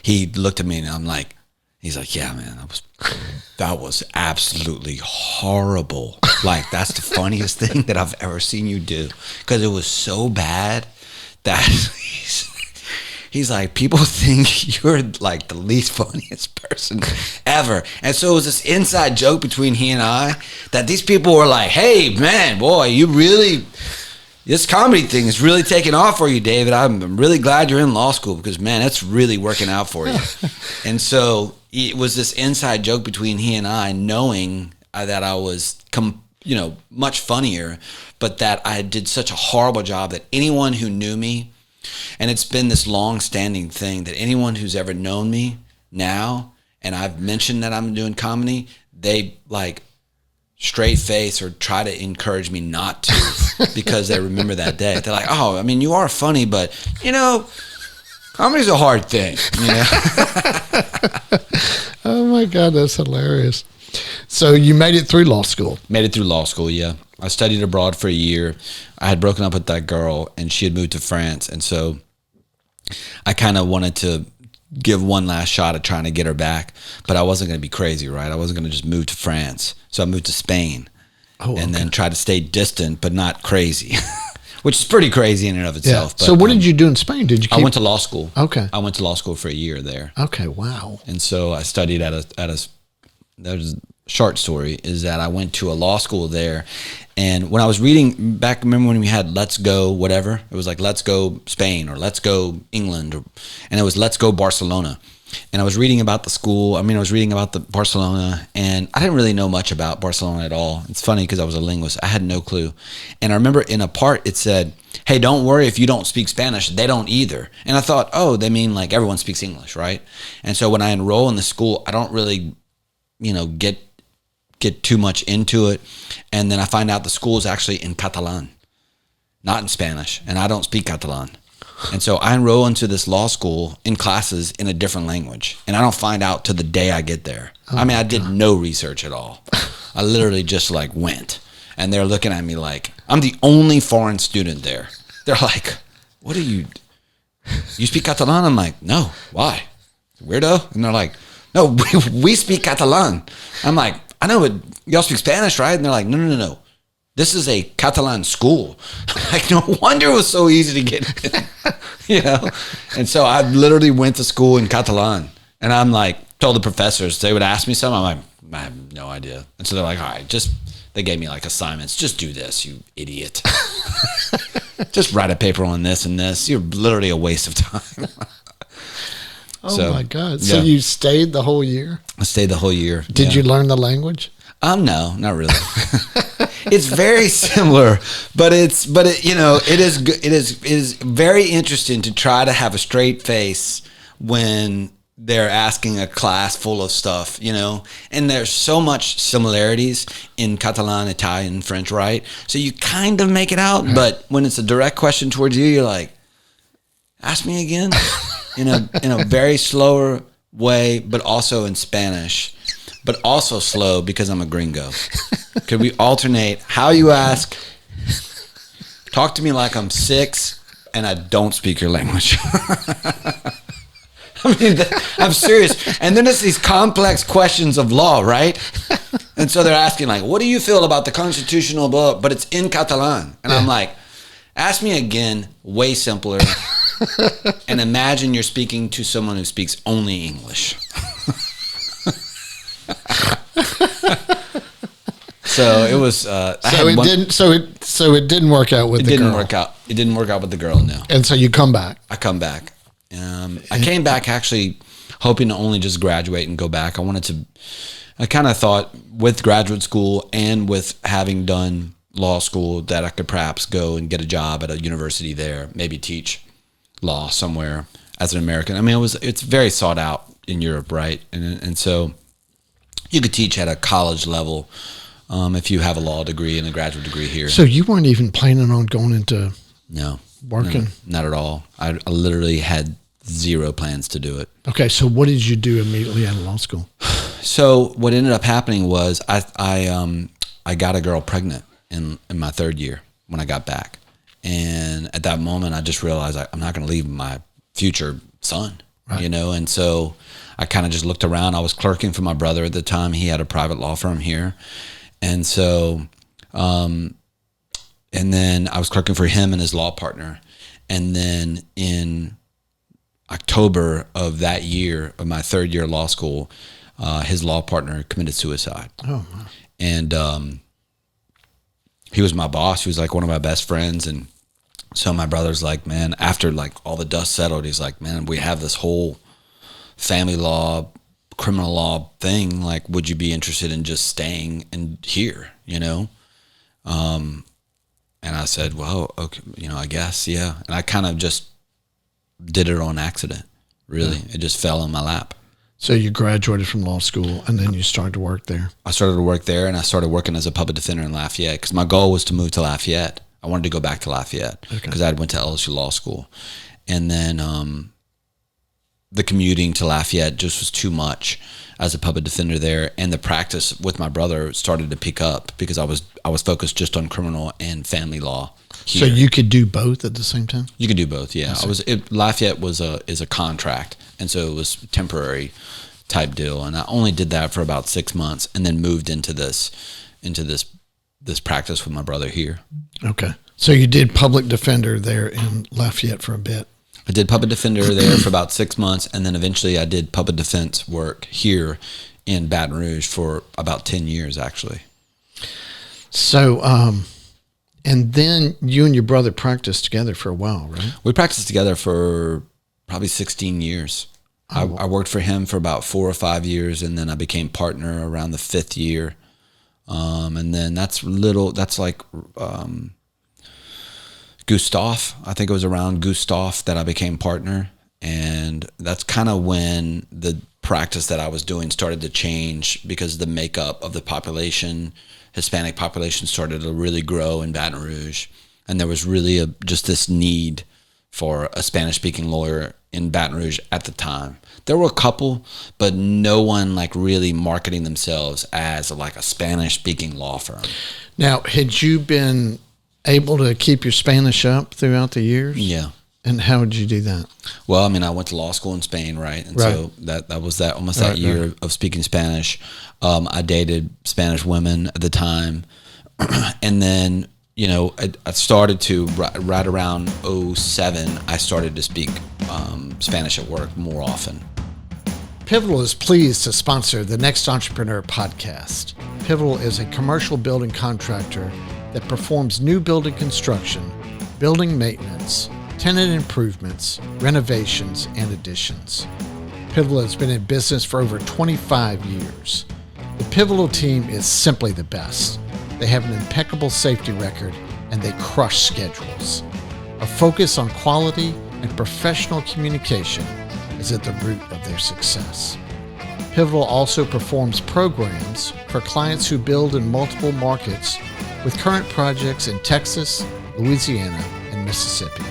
He looked at me and he's like, yeah, man, that was absolutely horrible. Like, that's the funniest thing that I've ever seen you do. Because it was so bad that he's like, people think you're like the least funniest person ever. And so it was this inside joke between he and I that these people were like, hey, man, boy, this comedy thing is really taking off for you, David. I'm really glad you're in law school because, man, that's really working out for you. And so it was this inside joke between he and I, knowing that I was, much funnier, but that I did such a horrible job that anyone who knew me, and it's been this long-standing thing that anyone who's ever known me now, and I've mentioned that I'm doing comedy, they like straight face or try to encourage me not to because they remember that day. They're like, oh, I mean, you are funny, but, comedy's a hard thing, Oh my God, that's hilarious. So you made it through law school? Made it through law school, yeah. I studied abroad for a year. I had broken up with that girl and she had moved to France. And so I kind of wanted to give one last shot at trying to get her back, but I wasn't going to be crazy, right? I wasn't going to just move to France. So I moved to Spain and then tried to stay distant, but not crazy. Which is pretty crazy in and of itself. Yeah. So what did you do in Spain? I went to law school. Okay. I went to law school for a year there. Okay, wow. And so I studied at short story is that I went to a law school there. And when I was reading back, remember when we had Let's Go whatever? It was like Let's Go Spain or Let's Go England. And it was Let's Go Barcelona. And I was reading about the school. I was reading about the Barcelona, and I didn't really know much about Barcelona at all. It's funny because I was a linguist. I had no clue. And I remember in a part it said, hey, don't worry if you don't speak Spanish. They don't either. And I thought, oh, they mean like everyone speaks English, right? And so when I enroll in the school, I don't really, get too much into it. And then I find out the school is actually in Catalan, not in Spanish. And I don't speak Catalan. And so I enroll into this law school in classes in a different language. And I don't find out till the day I get there. I did no research at all. I literally just like went. And they're looking at me like, I'm the only foreign student there. They're like, what are you speak Catalan? I'm like, no, why? Weirdo? And they're like, no, we speak Catalan. I'm like, I know, but y'all speak Spanish, right? And they're like, no. This is a Catalan school. Like, no wonder it was so easy to get in, And so I literally went to school in Catalan. And I'm like, told the professors, they would ask me something. I'm like, I have no idea. And so they're like, all right, they gave me like assignments. Just do this, you idiot. Just write a paper on this and this. You're literally a waste of time. My God. So you stayed the whole year? I stayed the whole year. Did you learn the language? No, not really. It's very similar, but it is very interesting to try to have a straight face when they're asking a class full of stuff, and there's so much similarities in Catalan, Italian, French, right? So you kind of make it out, right. But when it's a direct question towards you, you're like, ask me again in a very slower way, but also in Spanish. But also slow because I'm a gringo. Could we alternate how you ask? Talk to me like I'm 6 and I don't speak your language. I'm serious. And then it's these complex questions of law, right? And so they're asking like, what do you feel about the constitutional law? But it's in Catalan. And I'm like, ask me again, way simpler. And imagine you're speaking to someone who speaks only English. So it was. It didn't work out with the girl. It didn't work out with the girl. No. And so you come back. I come back. I came back actually hoping to only just graduate and go back. I kind of thought with graduate school and with having done law school that I could perhaps go and get a job at a university there, maybe teach law somewhere as an American. It's very sought out in Europe, right? And so you could teach at a college level if you have a law degree and a graduate degree here. So you weren't even planning on going into working? No, not at all. I literally had zero plans to do it. Okay, so what did you do immediately out of law school? So what ended up happening was I got a girl pregnant in my third year when I got back. And at that moment, I just realized I'm not going to leave my future son, right. And so I kind of just looked around. I was clerking for my brother at the time. He had a private law firm here. And so, and then I was clerking for him and his law partner. And then in October of that year, of my third year of law school, his law partner committed suicide. Oh, wow. And he was my boss. He was like one of my best friends. And so my brother's like, man, after like all the dust settled, he's like, man, we have this whole family law, criminal law thing. Like, would you be interested in just staying in here, And I said, well, okay, I guess, yeah. And I kind of just did it on accident, really. Yeah. It just fell in my lap. So you graduated from law school and then you started to work there? I started to work there, and I started working as a public defender in Lafayette because my goal was to move to Lafayette. I wanted to go back to Lafayette because I went to LSU Law School. And then the commuting to Lafayette just was too much as a public defender there, and the practice with my brother started to pick up because I was focused just on criminal and family law here. So you could do both at the same time? You could do both, yeah. Lafayette is a contract, and so it was temporary type deal, and I only did that for about 6 months, and then moved into this practice with my brother here. Okay, so you did public defender there in Lafayette for a bit. I did public defender there for about 6 months, and then eventually I did public defense work here in Baton Rouge for about 10 years, actually. So, and then you and your brother practiced together for a while, right? We practiced together for probably 16 years. I worked for him for about 4 or 5 years, and then I became partner around the 5th year. And then that's like Gustav. I think it was around Gustav that I became partner. And that's kind of when the practice that I was doing started to change, because the makeup of the population, Hispanic population, started to really grow in Baton Rouge. And there was really just this need for a Spanish-speaking lawyer in Baton Rouge at the time. There were a couple, but no one like really marketing themselves as like a Spanish-speaking law firm. Now, had you been able to keep your Spanish up throughout the years? Yeah. And how did you do that? Well, I mean, I went to law school in Spain, right? And right. So that was almost that year of speaking Spanish. I dated Spanish women at the time. And then, I started to, right around 2007, I started to speak Spanish at work more often. Pivotal is pleased to sponsor the Next Entrepreneur podcast. Pivotal is a commercial building contractor that performs new building construction, building maintenance, tenant improvements, renovations, and additions. Pivotal has been in business for over 25 years. The Pivotal team is simply the best. They have an impeccable safety record, and they crush schedules. A focus on quality and professional communication is at the root of their success. Pivotal also performs programs for clients who build in multiple markets, with current projects in Texas, Louisiana, and Mississippi.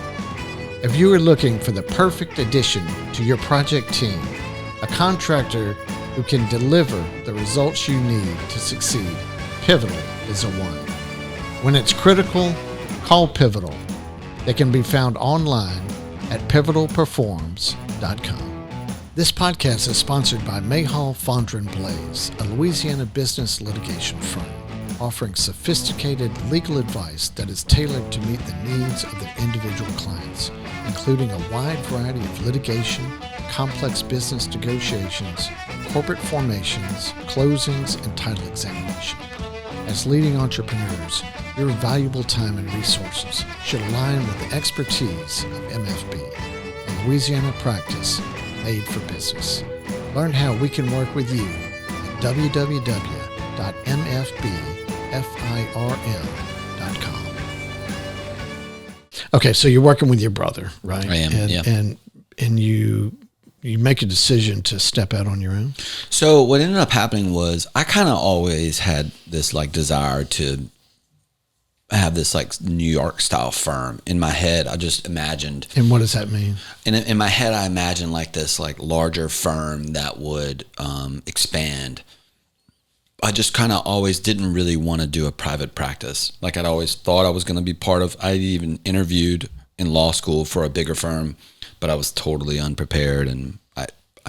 If you are looking for the perfect addition to your project team, a contractor who can deliver the results you need to succeed, Pivotal is a one. When it's critical, call Pivotal. They can be found online at pivotalperforms.com. This podcast is sponsored by Mayhall, Fondren Blaze, a Louisiana business litigation firm, offering sophisticated legal advice that is tailored to meet the needs of their individual clients, including a wide variety of litigation, complex business negotiations, corporate formations, closings, and title examination. As leading entrepreneurs, your valuable time and resources should align with the expertise of MFB, a Louisiana practice made for business. Learn how we can work with you at www.mfbfirm.com. Okay, so you're working with your brother, right? I am, yeah. And you make a decision to step out on your own? So what ended up happening was I kind of always had this like desire to have this like New York style firm. In my head, I just imagined. And what does that mean? In my head, I imagined like this like larger firm that would expand. I just kind of always didn't really want to do a private practice. Like I'd always thought I was going to be part of, I even interviewed in law school for a bigger firm, but I was totally unprepared, and I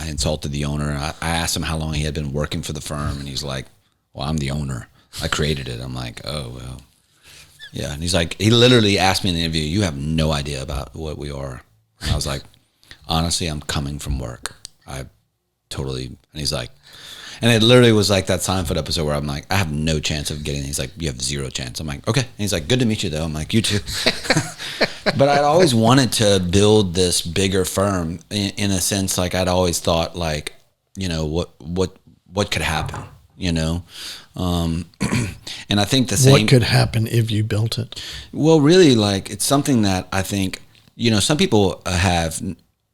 insulted the owner. I asked him how long he had been working for the firm, and he's like, well, I'm the owner. I created it. I'm like, oh, well, yeah. And he's like, he literally asked me in the interview, you have no idea about what we are. And I was like, honestly, I'm coming from work. And he's like, and it literally was like that Seinfeld episode where I'm like, I have no chance of getting it. He's like, you have zero chance. I'm like, okay. And he's like, good to meet you though. I'm like, you too. But I'd always wanted to build this bigger firm in a sense. Like I'd always thought like, what could happen, and I think the same. What could happen if you built it? Well, really, like it's something that I think, some people have,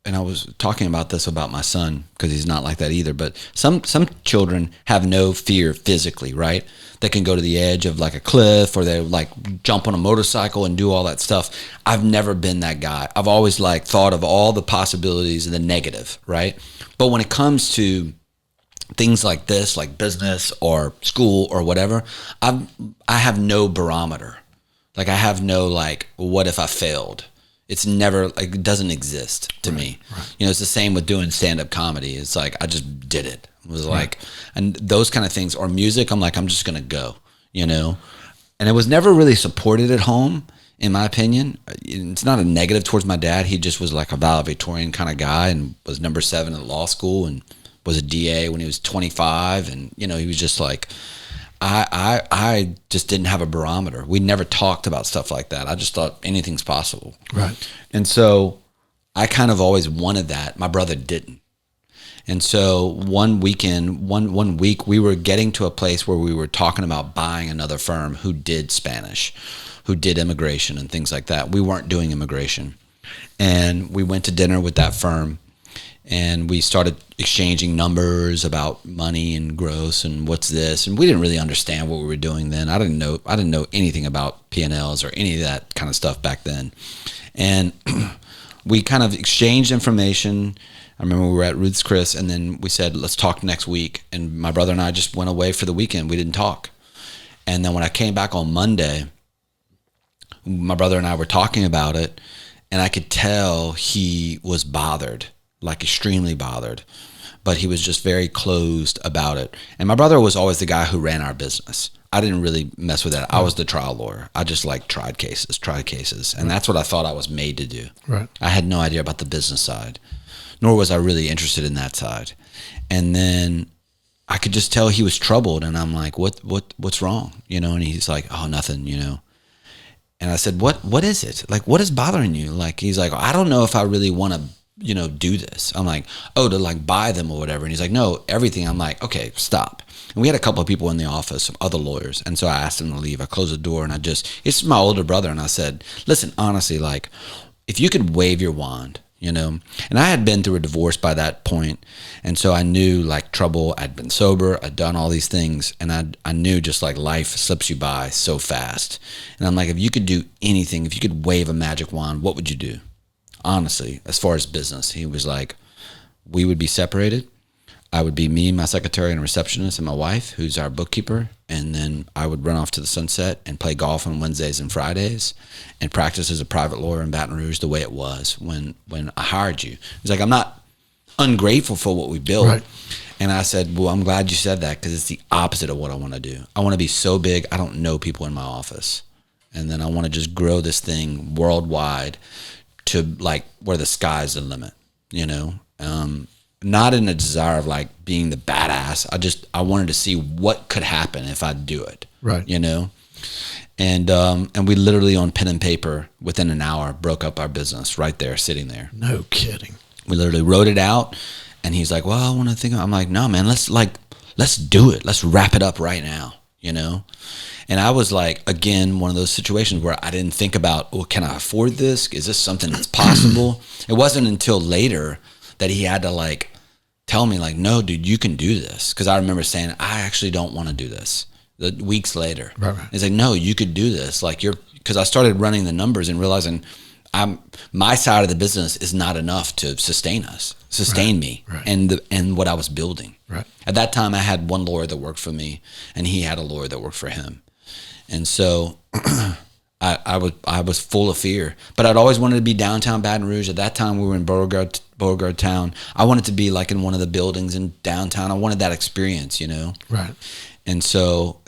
and I was talking about this about my son because he's not like that either. But some children have no fear physically, right? They can go to the edge of like a cliff, or they like jump on a motorcycle and do all that stuff. I've never been that guy. I've always like thought of all the possibilities and the negative, right? But when it comes to things like this, like business or school or whatever, I have no barometer. Like I have no like, what if I failed? It's never like, it doesn't exist to me. Right. It's the same with doing stand-up comedy. It's like, I just did it. It was like, and those kind of things, or music, I'm like, I'm just going to go, and it was never really supported at home, in my opinion. It's not a negative towards my dad. He just was like a valedictorian kind of guy and was number 7 at law school and was a DA when he was 25. And, you know, he was just like, I just didn't have a barometer. We never talked about stuff like that. I just thought anything's possible. Right. And so I kind of always wanted that. My brother didn't. And so one week we were getting to a place where we were talking about buying another firm who did Spanish, who did immigration and things like that. We weren't doing immigration. And we went to dinner with that firm, and we started exchanging numbers about money and gross and what's this. And we didn't really understand what we were doing then. I didn't know anything about P&Ls or any of that kind of stuff back then. And we kind of exchanged information. I remember we were at Ruth's Chris, and then we said, let's talk next week. And my brother and I just went away for the weekend. We didn't talk. And then when I came back on Monday, my brother and I were talking about it, and I could tell he was bothered, like extremely bothered, but he was just very closed about it. And my brother was always the guy who ran our business. I didn't really mess with that. I was the trial lawyer. I just like tried cases. And that's what I thought I was made to do. Right. I had no idea about the business side, nor was I really interested in that side. And then I could just tell he was troubled, and I'm like, what's wrong? You know, and he's like, oh, nothing, you know. And I said, what is it? Like, what is bothering you? Like, he's like, I don't know if I really want to, you know, do this. I'm like, oh, to like buy them or whatever. And he's like, no, everything. I'm like, okay, stop. And we had a couple of people in the office, some other lawyers. And so I asked him to leave. I closed the door, and it's my older brother. And I said, listen, honestly, like, if you could wave your wand, you know, and I had been through a divorce by that point. And so I knew like trouble. I'd been sober. I'd done all these things. And I knew just like life slips you by so fast. And I'm like, if you could do anything, if you could wave a magic wand, what would you do? Honestly, as far as business, he was like, we would be separated. I would be me, my secretary and receptionist, and my wife, who's our bookkeeper. And then I would run off to the sunset and play golf on Wednesdays and Fridays and practice as a private lawyer in Baton Rouge the way it was when I hired you. He's like, I'm not ungrateful for what we built. Right. And I said, well, I'm glad you said that, because it's the opposite of what I want to do. I want to be so big, I don't know people in my office. And then I want to just grow this thing worldwide to like where the sky's the limit, you know? Not in a desire of like being the badass. I wanted to see what could happen if I do it. Right. You know? And we literally on pen and paper within an hour broke up our business right there, sitting there. No kidding. We literally wrote it out, and he's like, well, I want to think. I'm like, no, man, let's do it. Let's wrap it up right now, you know? And I was like, again, one of those situations where I didn't think about, well, can I afford this? Is this something that's possible? It wasn't until later that he had to like tell me like, no, dude, you can do this. Because I remember saying, I actually don't want to do this. The weeks later, right. He's like, no, you could do this. Like because I started running the numbers and realizing my side of the business is not enough to sustain me, right. and what I was building. Right. At that time, I had one lawyer that worked for me, and he had a lawyer that worked for him. And so I was full of fear, but I'd always wanted to be downtown Baton Rouge. At that time, we were in Beauregard Town. I wanted to be like in one of the buildings in downtown. I wanted that experience, you know? Right. And so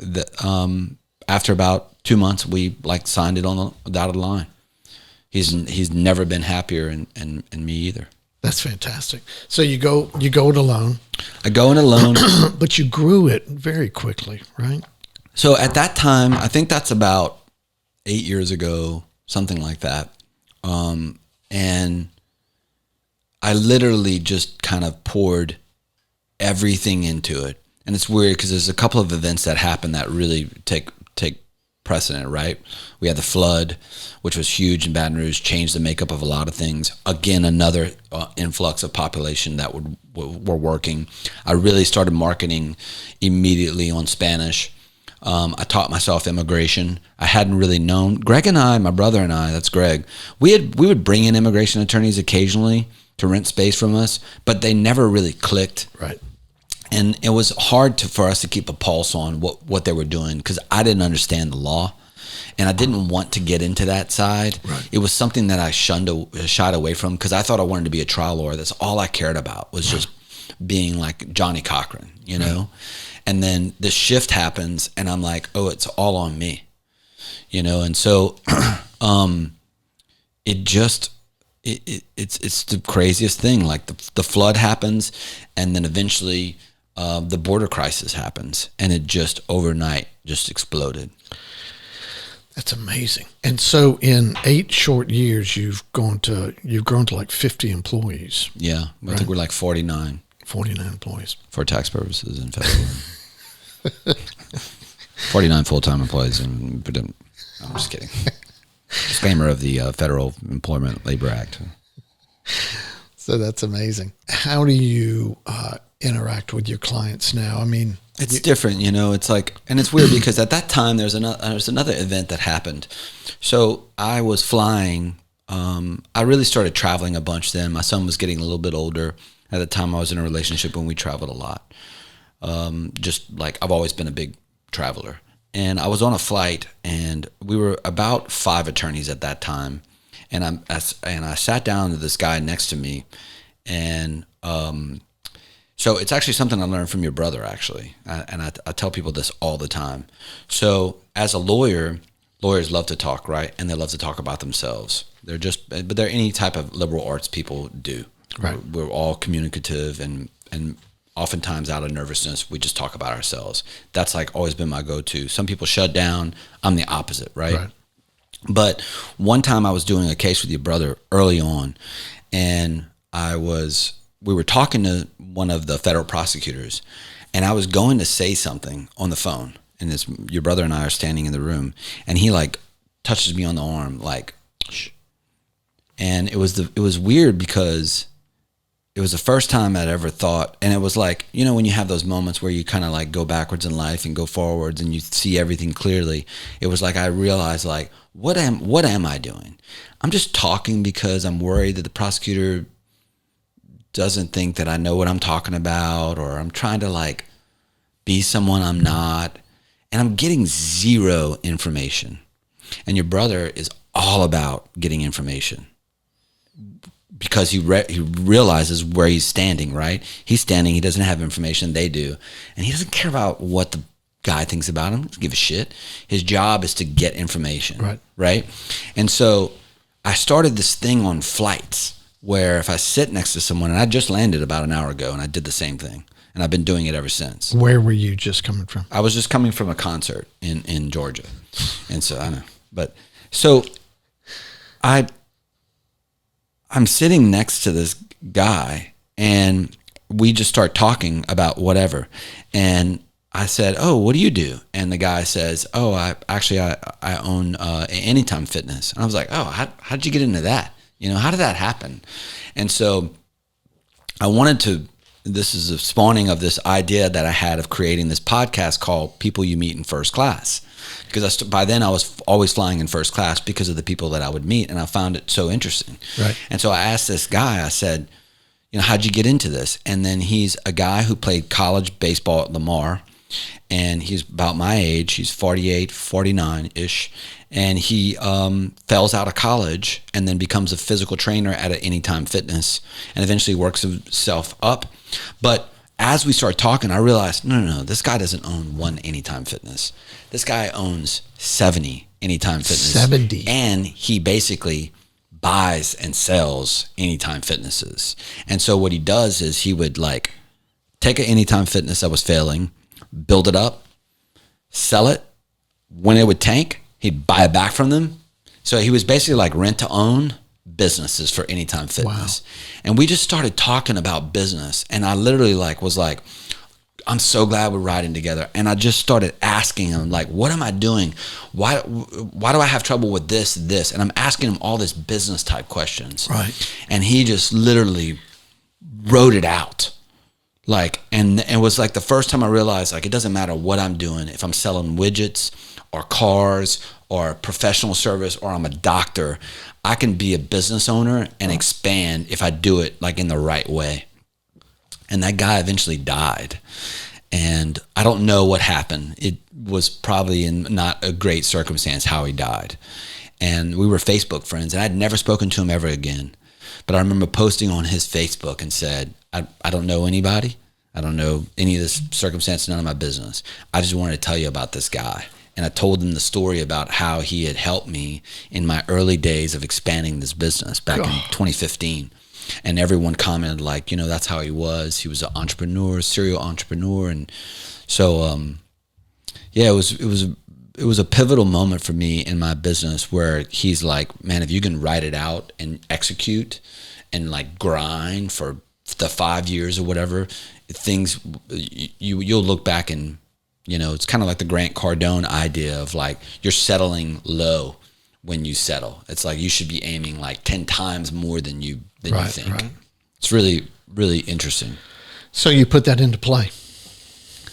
after about 2 months, we like signed it on the dotted line. He's never been happier, and me either. That's fantastic. So you go it alone. I go it alone. But you grew it very quickly, right? So at that time, I think that's about 8 years ago, something like that. And I literally just kind of poured everything into it. And it's weird because there's a couple of events that happen that really take precedent, right? We had the flood, which was huge in Baton Rouge, changed the makeup of a lot of things. Again, another influx of population that were working. I really started marketing immediately on Spanish. I taught myself immigration. I hadn't really known. Greg and I, my brother and I, that's Greg, we would bring in immigration attorneys occasionally to rent space from us, but they never really clicked. Right. And it was hard for us to keep a pulse on what they were doing, because I didn't understand the law, and I didn't want to get into that side. Right. It was something that I shied away from, because I thought I wanted to be a trial lawyer. That's all I cared about, was just being like Johnny Cochran, you know? And then the shift happens, and I'm like, oh, it's all on me, you know? And so it it's the craziest thing. Like the flood happens, and then eventually the border crisis happens, and it just overnight just exploded. That's amazing. And so in 8 short years, you've grown to like 50 employees. Yeah, I think we're like 49. 49 employees. For tax purposes in federal. 49 full-time employees. I'm just kidding. Disclaimer of the Federal Employment Labor Act. So that's amazing. How do you interact with your clients now? I mean, it's different, It's like, and it's weird because at that time there's another event that happened. So I was flying. I really started traveling a bunch then. My son was getting a little bit older. At the time I was in a relationship when we traveled a lot. Just like I've always been a big traveler. And I was on a flight, and we were about 5 attorneys at that time. And I sat down to this guy next to me, and so it's actually something I learned from your brother, actually. And I tell people this all the time. So as a lawyer, lawyers love to talk, right? And they love to talk about themselves. But they're any type of liberal arts people do. Right. We're all communicative, and oftentimes out of nervousness, we just talk about ourselves. That's like always been my go-to. Some people shut down. I'm the opposite, right? But one time I was doing a case with your brother early on, and we were talking to one of the federal prosecutors, and I was going to say something on the phone, and your brother and I are standing in the room, and he like touches me on the arm, like, shh. And it was weird because it was the first time I'd ever thought, and it was like, when you have those moments where you kind of like go backwards in life and go forwards and you see everything clearly. It was like I realized, like, what am I doing? I'm just talking because I'm worried that the prosecutor doesn't think that I know what I'm talking about, or I'm trying to like be someone I'm not, and I'm getting zero information. And your brother is all about getting information. Because he realizes where he's standing, right? He's standing, he doesn't have information, they do. And he doesn't care about what the guy thinks about him, doesn't give a shit. His job is to get information, right? And so I started this thing on flights where if I sit next to someone, and I just landed about an hour ago, and I did the same thing. And I've been doing it ever since. Where were you just coming from? I was just coming from a concert in Georgia. And so, I know. But, so I'm sitting next to this guy, and we just start talking about whatever. And I said, "Oh, what do you do?" And the guy says, "Oh, I own Anytime Fitness." And I was like, "Oh, how did you get into that? How did that happen?" And so I wanted to. This is a spawning of this idea that I had of creating this podcast called "People You Meet in First Class." Because by then I was always flying in first class because of the people that I would meet, and I found it so interesting. Right. And so I asked this guy, I said, how'd you get into this? And then he's a guy who played college baseball at Lamar, and he's about my age. He's 48, 49-ish, and he fails out of college and then becomes a physical trainer at Anytime Fitness and eventually works himself up. But as we started talking, I realized, no, this guy doesn't own one Anytime Fitness. This guy owns 70 Anytime Fitness. 70. And he basically buys and sells Anytime Fitnesses. And so what he does is he would like take an Anytime Fitness that was failing, build it up, sell it. When it would tank, he'd buy it back from them. So he was basically like rent to own businesses for Anytime Fitness. Wow. And we just started talking about business, and I literally was like, I'm so glad we're riding together. And I just started asking him, like, what am I doing? Why do I have trouble with this? And I'm asking him all this business type questions. Right. And he just literally wrote it out. And it was like the first time I realized, like, it doesn't matter what I'm doing. If I'm selling widgets or cars or professional service, or I'm a doctor, I can be a business owner and expand if I do it like in the right way. And that guy eventually died. And I don't know what happened. It was probably in not a great circumstance how he died. And we were Facebook friends, and I'd never spoken to him ever again. But I remember posting on his Facebook and said, I don't know anybody. I don't know any of this circumstance, none of my business. I just wanted to tell you about this guy. And I told him the story about how he had helped me in my early days of expanding this business back in 2015. And everyone commented like, you know, that's how he was. He was an entrepreneur, serial entrepreneur. And so, yeah, it was a pivotal moment for me in my business where he's like, man, if you can write it out and execute and like grind for the 5 years or whatever, things, you'll look back and, you know, it's kind of like the Grant Cardone idea of like, you're settling low when you settle. It's like you should be aiming like 10 times more than you think. Right. It's really, really interesting. So you put that into play.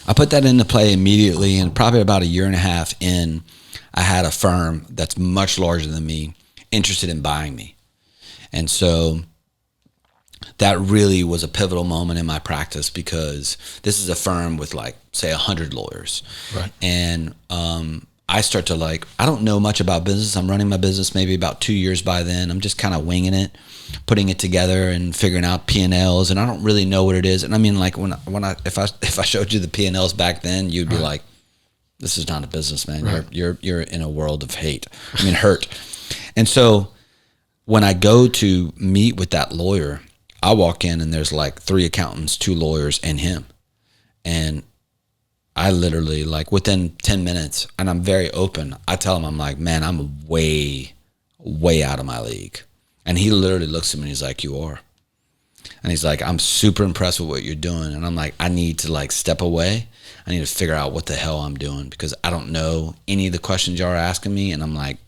I put that into play immediately, and probably about a year and a half in, I had a firm that's much larger than me interested in buying me. And so that really was a pivotal moment in my practice, because this is a firm with like, say, 100 lawyers. Right. And I start to like, I don't know much about business. I'm running my business maybe about 2 years by then. I'm just kind of winging it, putting it together and figuring out P&Ls, and I don't really know what it is. And I mean, like if I showed you the P&Ls back then, you'd be like, this is not a business, man. Right. You're in a world of hate. I mean, hurt. And so when I go to meet with that lawyer, I walk in and there's like 3 accountants, 2 lawyers, and him. And I literally, like within 10 minutes, and I'm very open, I tell him, I'm like, man, I'm way, way out of my league. And he literally looks at me and he's like, you are. And he's like, I'm super impressed with what you're doing. And I'm like, I need to like step away. I need to figure out what the hell I'm doing, because I don't know any of the questions y'all are asking me. And I'm like,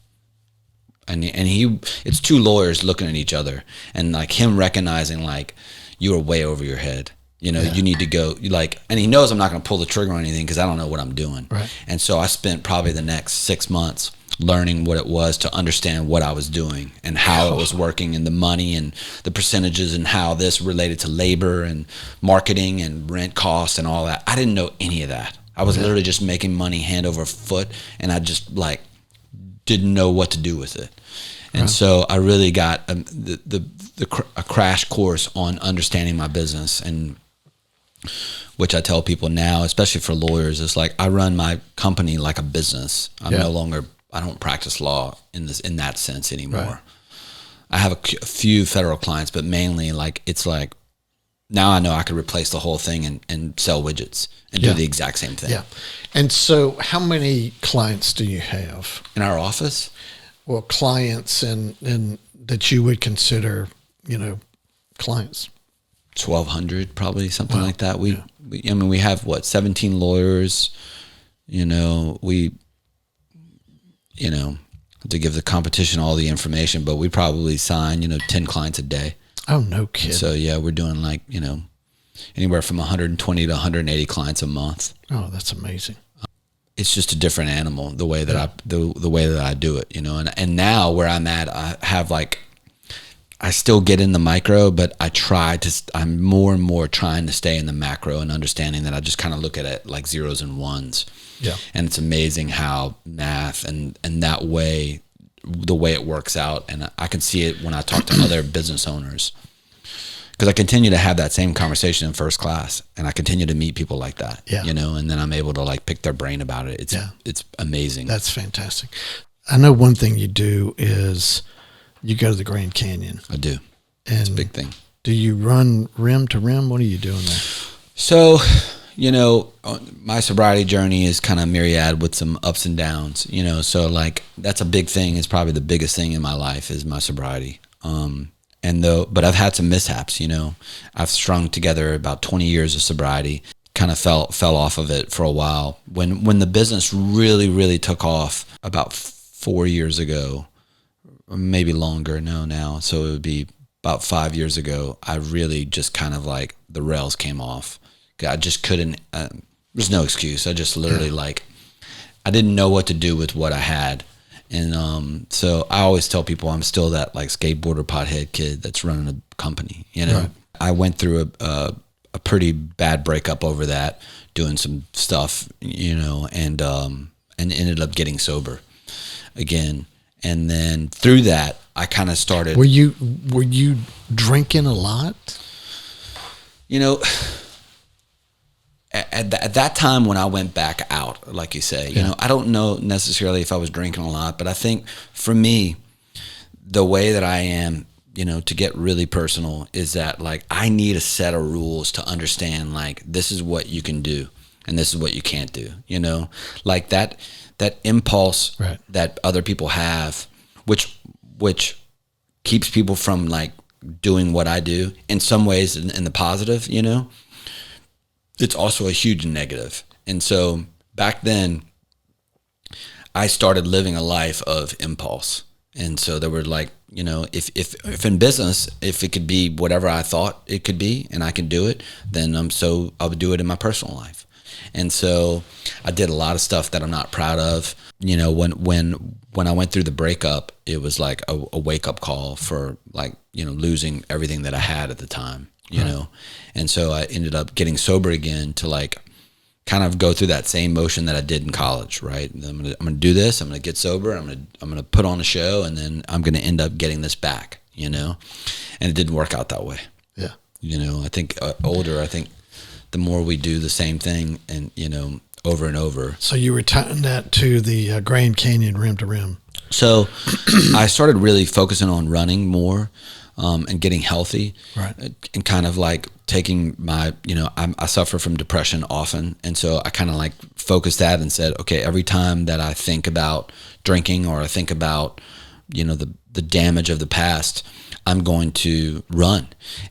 it's 2 lawyers looking at each other, and like him recognizing like, you are way over your head. You know, you need to go, like, and he knows I'm not going to pull the trigger on anything because I don't know what I'm doing. Right. And so I spent probably the next 6 months learning what it was to understand what I was doing and how it was working, and the money and the percentages, and how this related to labor and marketing and rent costs and all that. I didn't know any of that. I was literally just making money hand over foot, and I just like didn't know what to do with it. And so I really got a crash course on understanding my business, and which I tell people now, especially for lawyers, is like, I run my company like a business. I don't practice law in that sense anymore. Right. I have a few federal clients, but mainly like, it's like, now I know I could replace the whole thing and sell widgets and do the exact same thing. Yeah. And so how many clients do you have in our office? Well, clients and that you would consider, you know, clients. 1,200, probably something like that. We have 17 lawyers. To give the competition all the information, but we probably sign 10 clients a day. Oh, no kidding. So yeah, we're doing like anywhere from 120 to 180 clients a month. Oh, that's amazing. It's just a different animal, the way that the way that I do it, and now where I'm at, I still get in the micro, but I'm more and more trying to stay in the macro and understanding that I just kind of look at it like zeros and ones. Yeah. And it's amazing how math and that way, the way it works out. And I can see it when I talk to other business owners, because I continue to have that same conversation in first class, and I continue to meet people like that, and then I'm able to like pick their brain about it. It's amazing. That's fantastic. I know one thing you do is you go to the Grand Canyon. I do. And it's a big thing. Do you run rim to rim? What are you doing there? So, my sobriety journey is kind of myriad with some ups and downs, so like that's a big thing. It's probably the biggest thing in my life is my sobriety. But I've had some mishaps, I've strung together about 20 years of sobriety, kind of fell off of it for a while. When the business really, really took off about 4 years ago, maybe longer now. So it would be about 5 years ago, I really just kind of like the rails came off. I just couldn't, there's no excuse. I just literally I didn't know what to do with what I had. And so I always tell people I'm still that like skateboarder pothead kid that's running a company, Right. I went through a pretty bad breakup over that, doing some stuff, and ended up getting sober again. And then through that, I kind of started. Were you drinking a lot? at that time when I went back out, like you say, you know, I don't know necessarily if I was drinking a lot, but I think for me, the way that I am, you know, to get really personal is that like I need a set of rules to understand like this is what you can do and this is what you can't do, you know, like that impulse that other people have, which keeps people from like doing what I do in some ways in the positive, you know, it's also a huge negative. And so back then I started living a life of impulse. And so there were like, you know, if in business, if it could be whatever I thought it could be and I can do it, then I would do it in my personal life. And so I did a lot of stuff that I'm not proud of. You know, when I went through the breakup, it was like a wake up call for like, you know, losing everything that I had at the time, you know? And so I ended up getting sober again to like kind of go through that same motion that I did in college, right? I'm gonna do this. I'm gonna get sober. I'm gonna put on a show, and then I'm gonna end up getting this back, you know. And it didn't work out that way. Yeah. You know, I think older. I think the more we do the same thing, and you know, over and over. So you were tying that to the Grand Canyon rim to rim. So I started really focusing on running more. And getting healthy, and kind of like taking my, you know, I suffer from depression often. And so I kind of like focused that and said, okay, every time that I think about drinking or I think about, you know, the damage of the past, I'm going to run.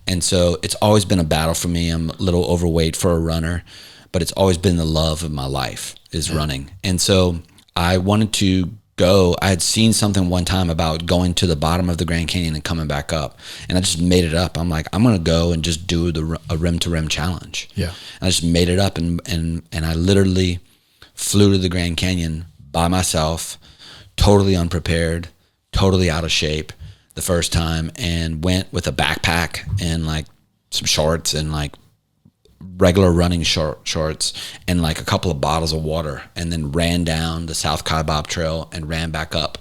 And so it's always been a battle for me. I'm a little overweight for a runner, but it's always been the love of my life is running. And so I wanted to I had seen something one time about going to the bottom of the Grand Canyon and coming back up, and I just made it up. I'm like, I'm gonna go and just do a rim to rim challenge. Yeah, and I just made it up, and I literally flew to the Grand Canyon by myself, totally unprepared, totally out of shape the first time, and went with a backpack and like some shorts and like regular running shorts and like a couple of bottles of water, and then ran down the South Kaibab Trail and ran back up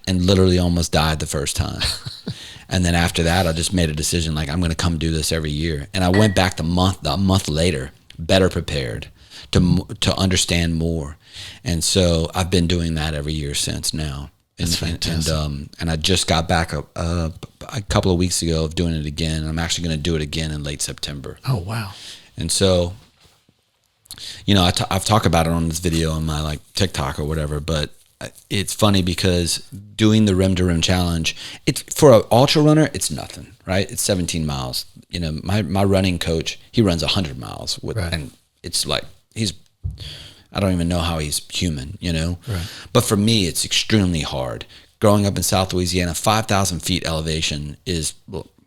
and literally almost died the first time. And then after that, I just made a decision like I'm going to come do this every year. And I went back a month later, better prepared to understand more. And so I've been doing that every year since now. That's fantastic. And I just got back a couple of weeks ago of doing it again. I'm actually going to do it again in late September. Oh, wow. And so, you know, I've talked about it on this video on my like TikTok or whatever, but it's funny because doing the rim to rim challenge, it's for an ultra runner, it's nothing, right? It's 17 miles. You know, my running coach, he runs 100 miles and it's like, I don't even know how he's human, you know? Right. But for me, it's extremely hard. Growing up in South Louisiana, 5,000 feet elevation is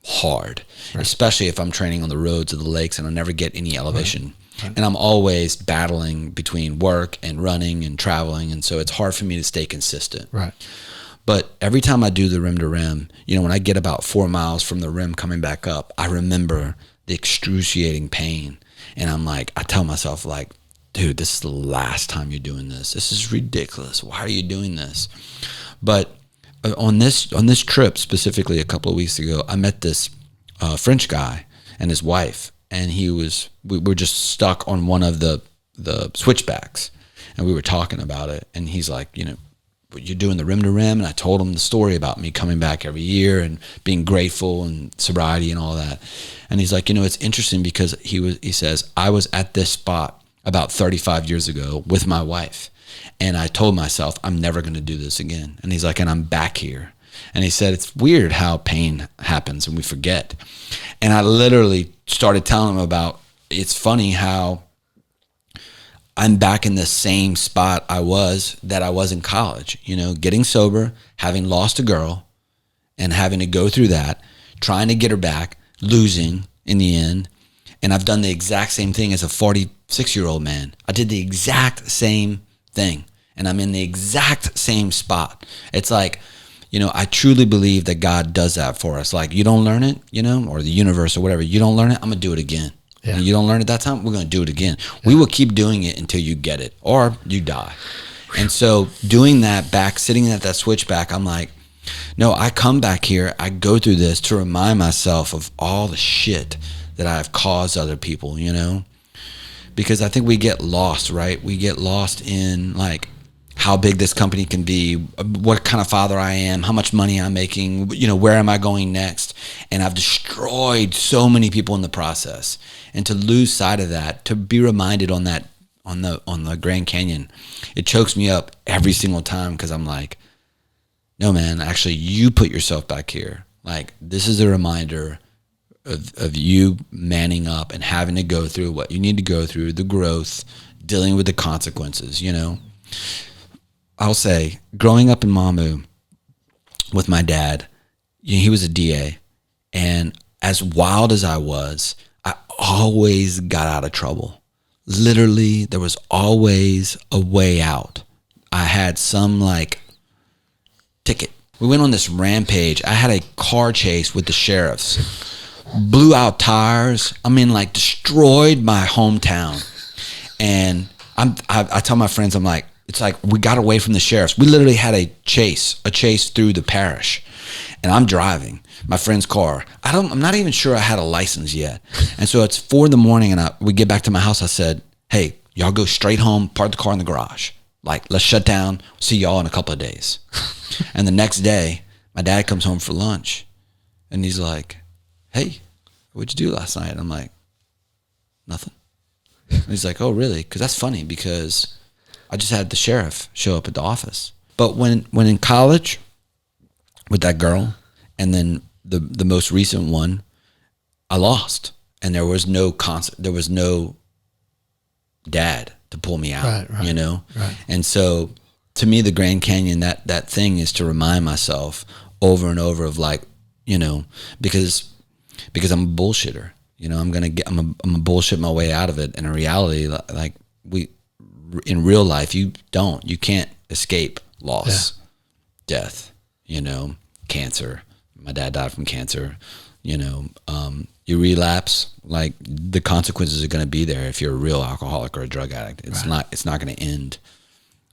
hard, especially if I'm training on the roads or the lakes and I never get any elevation. And I'm always battling between work and running and traveling, and so it's hard for me to stay consistent. But every time I do the rim to rim, you know, when I get about 4 miles from the rim coming back up, I remember the excruciating pain, and I'm like, I tell myself like, dude, this is the last time you're doing this. This is ridiculous. Why are you doing this? But on this trip specifically a couple of weeks ago, I met this French guy and his wife, and we were just stuck on one of the switchbacks, and we were talking about it, and he's like, you know, you're doing the rim to rim, and I told him the story about me coming back every year and being grateful and sobriety and all that, and he's like, you know, it's interesting because he says I was at this spot about 35 years ago with my wife. And I told myself, I'm never going to do this again. And he's like, and I'm back here. And he said, it's weird how pain happens and we forget. And I literally started telling him about, it's funny how I'm back in the same spot I was in college, you know, getting sober, having lost a girl and having to go through that, trying to get her back, losing in the end. And I've done the exact same thing as a 46-year-old man. I did the exact same thing, and I'm in the exact same spot. It's like, you know, I truly believe that God does that for us. Like, you don't learn it, you know, or the universe or whatever, you don't learn it, I'm gonna do it again. And you don't learn it that time, we're gonna do it again. We will keep doing it until you get it or you die. And so doing that back, sitting at that switchback, I'm like, no, I come back here, I go through this to remind myself of all the shit that I've caused other people, you know, because I think we get lost, right? We get lost in like how big this company can be, what kind of father I am, how much money I'm making, where am I going next? And I've destroyed so many people in the process. And to lose sight of that, to be reminded on that, on the Grand Canyon, it chokes me up every single time, because I'm like, no, man, actually you put yourself back here. Like, this is a reminder of you manning up and having to go through what you need to go through, the growth, dealing with the consequences, I'll say, growing up in Mamu with my dad, he was a DA, and as wild as I was, I always got out of trouble. Literally, there was always a way out. I had some like ticket. We went on this rampage. I had a car chase with the sheriffs, blew out tires. Like destroyed my hometown. And I tell my friends, I'm like, it's like we got away from the sheriffs. We literally had a chase through the parish, and I'm driving my friend's car. I'm not even sure I had a license yet. And so it's 4 a.m, and we get back to my house. I said, hey, y'all go straight home, park the car in the garage. Like, let's shut down. See y'all in a couple of days. And the next day, my dad comes home for lunch, and he's like, hey, what'd you do last night? And I'm like, nothing. And he's like, oh, really? Because that's funny, because I just had the sheriff show up at the office. But when in college with that girl, and then the most recent one, I lost, and there was no dad to pull me out, Right. And so to me, the Grand Canyon, that thing is to remind myself over and over of like, because I'm a bullshitter, I'm a bullshit my way out of it. And in reality, like in real life, you can't escape loss, death, cancer. My dad died from cancer. You relapse, like the consequences are going to be there if you're a real alcoholic or a drug addict. It's not going to end.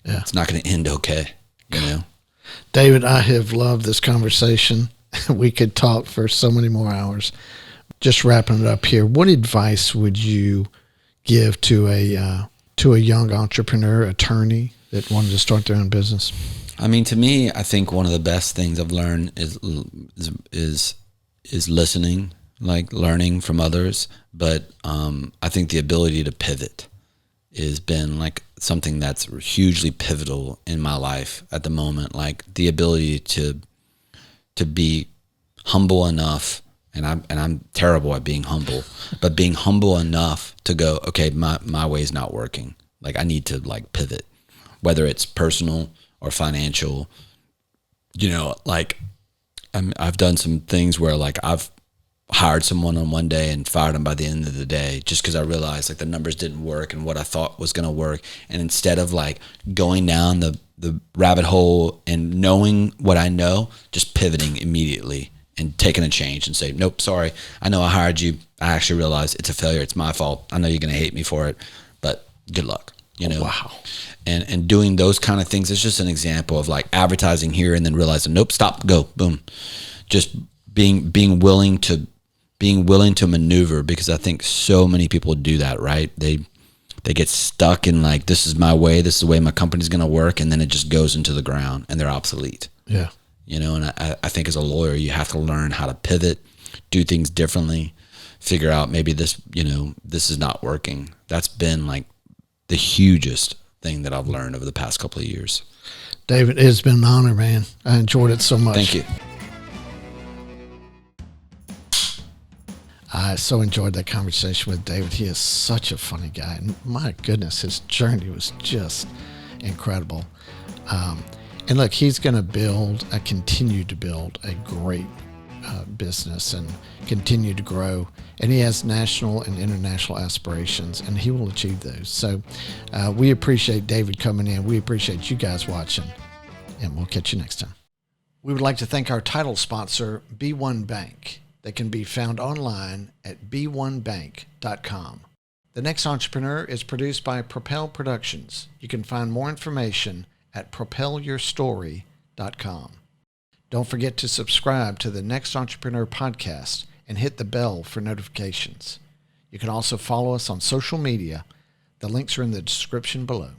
Yeah. It's not going to end okay. David, I have loved this conversation. We could talk for so many more hours. Just wrapping it up here, what advice would you give to a young entrepreneur, attorney that wanted to start their own business? To me, I think one of the best things I've learned is listening, like learning from others. But I think the ability to pivot has been like something that's hugely pivotal in my life at the moment. Like the ability to be humble enough, and I'm terrible at being humble, but being humble enough to go, okay, my way is not working. Like I need to like pivot, whether it's personal or financial. Like I've done some things where like I've hired someone on one day and fired them by the end of the day, just because I realized like the numbers didn't work and what I thought was going to work. And instead of like going down the rabbit hole and knowing what I know, just pivoting immediately and taking a change and say, nope, sorry. I know I hired you. I actually realized it's a failure. It's my fault. I know you're going to hate me for it, but good luck. Wow. And doing those kind of things is just an example of like advertising here and then realizing, nope, stop, go, boom. Just being willing to maneuver, because I think so many people do that, right? They get stuck in like, this is my way, this is the way my company's going to work, and then it just goes into the ground and they're obsolete. Yeah. And I think as a lawyer, you have to learn how to pivot, do things differently, figure out maybe this is not working. That's been like the hugest thing that I've learned over the past couple of years. David, it's been an honor, man. I enjoyed it so much. Thank you. I so enjoyed that conversation with David. He is such a funny guy. And my goodness, his journey was just incredible. And look, he's going to continue to build a great business and continue to grow. And he has national and international aspirations, and he will achieve those. So we appreciate David coming in. We appreciate you guys watching, and we'll catch you next time. We would like to thank our title sponsor, B1 Bank. They can be found online at b1bank.com. The Next Entrepreneur is produced by Propel Productions. You can find more information at propelyourstory.com. Don't forget to subscribe to the Next Entrepreneur podcast and hit the bell for notifications. You can also follow us on social media The links are in the description below.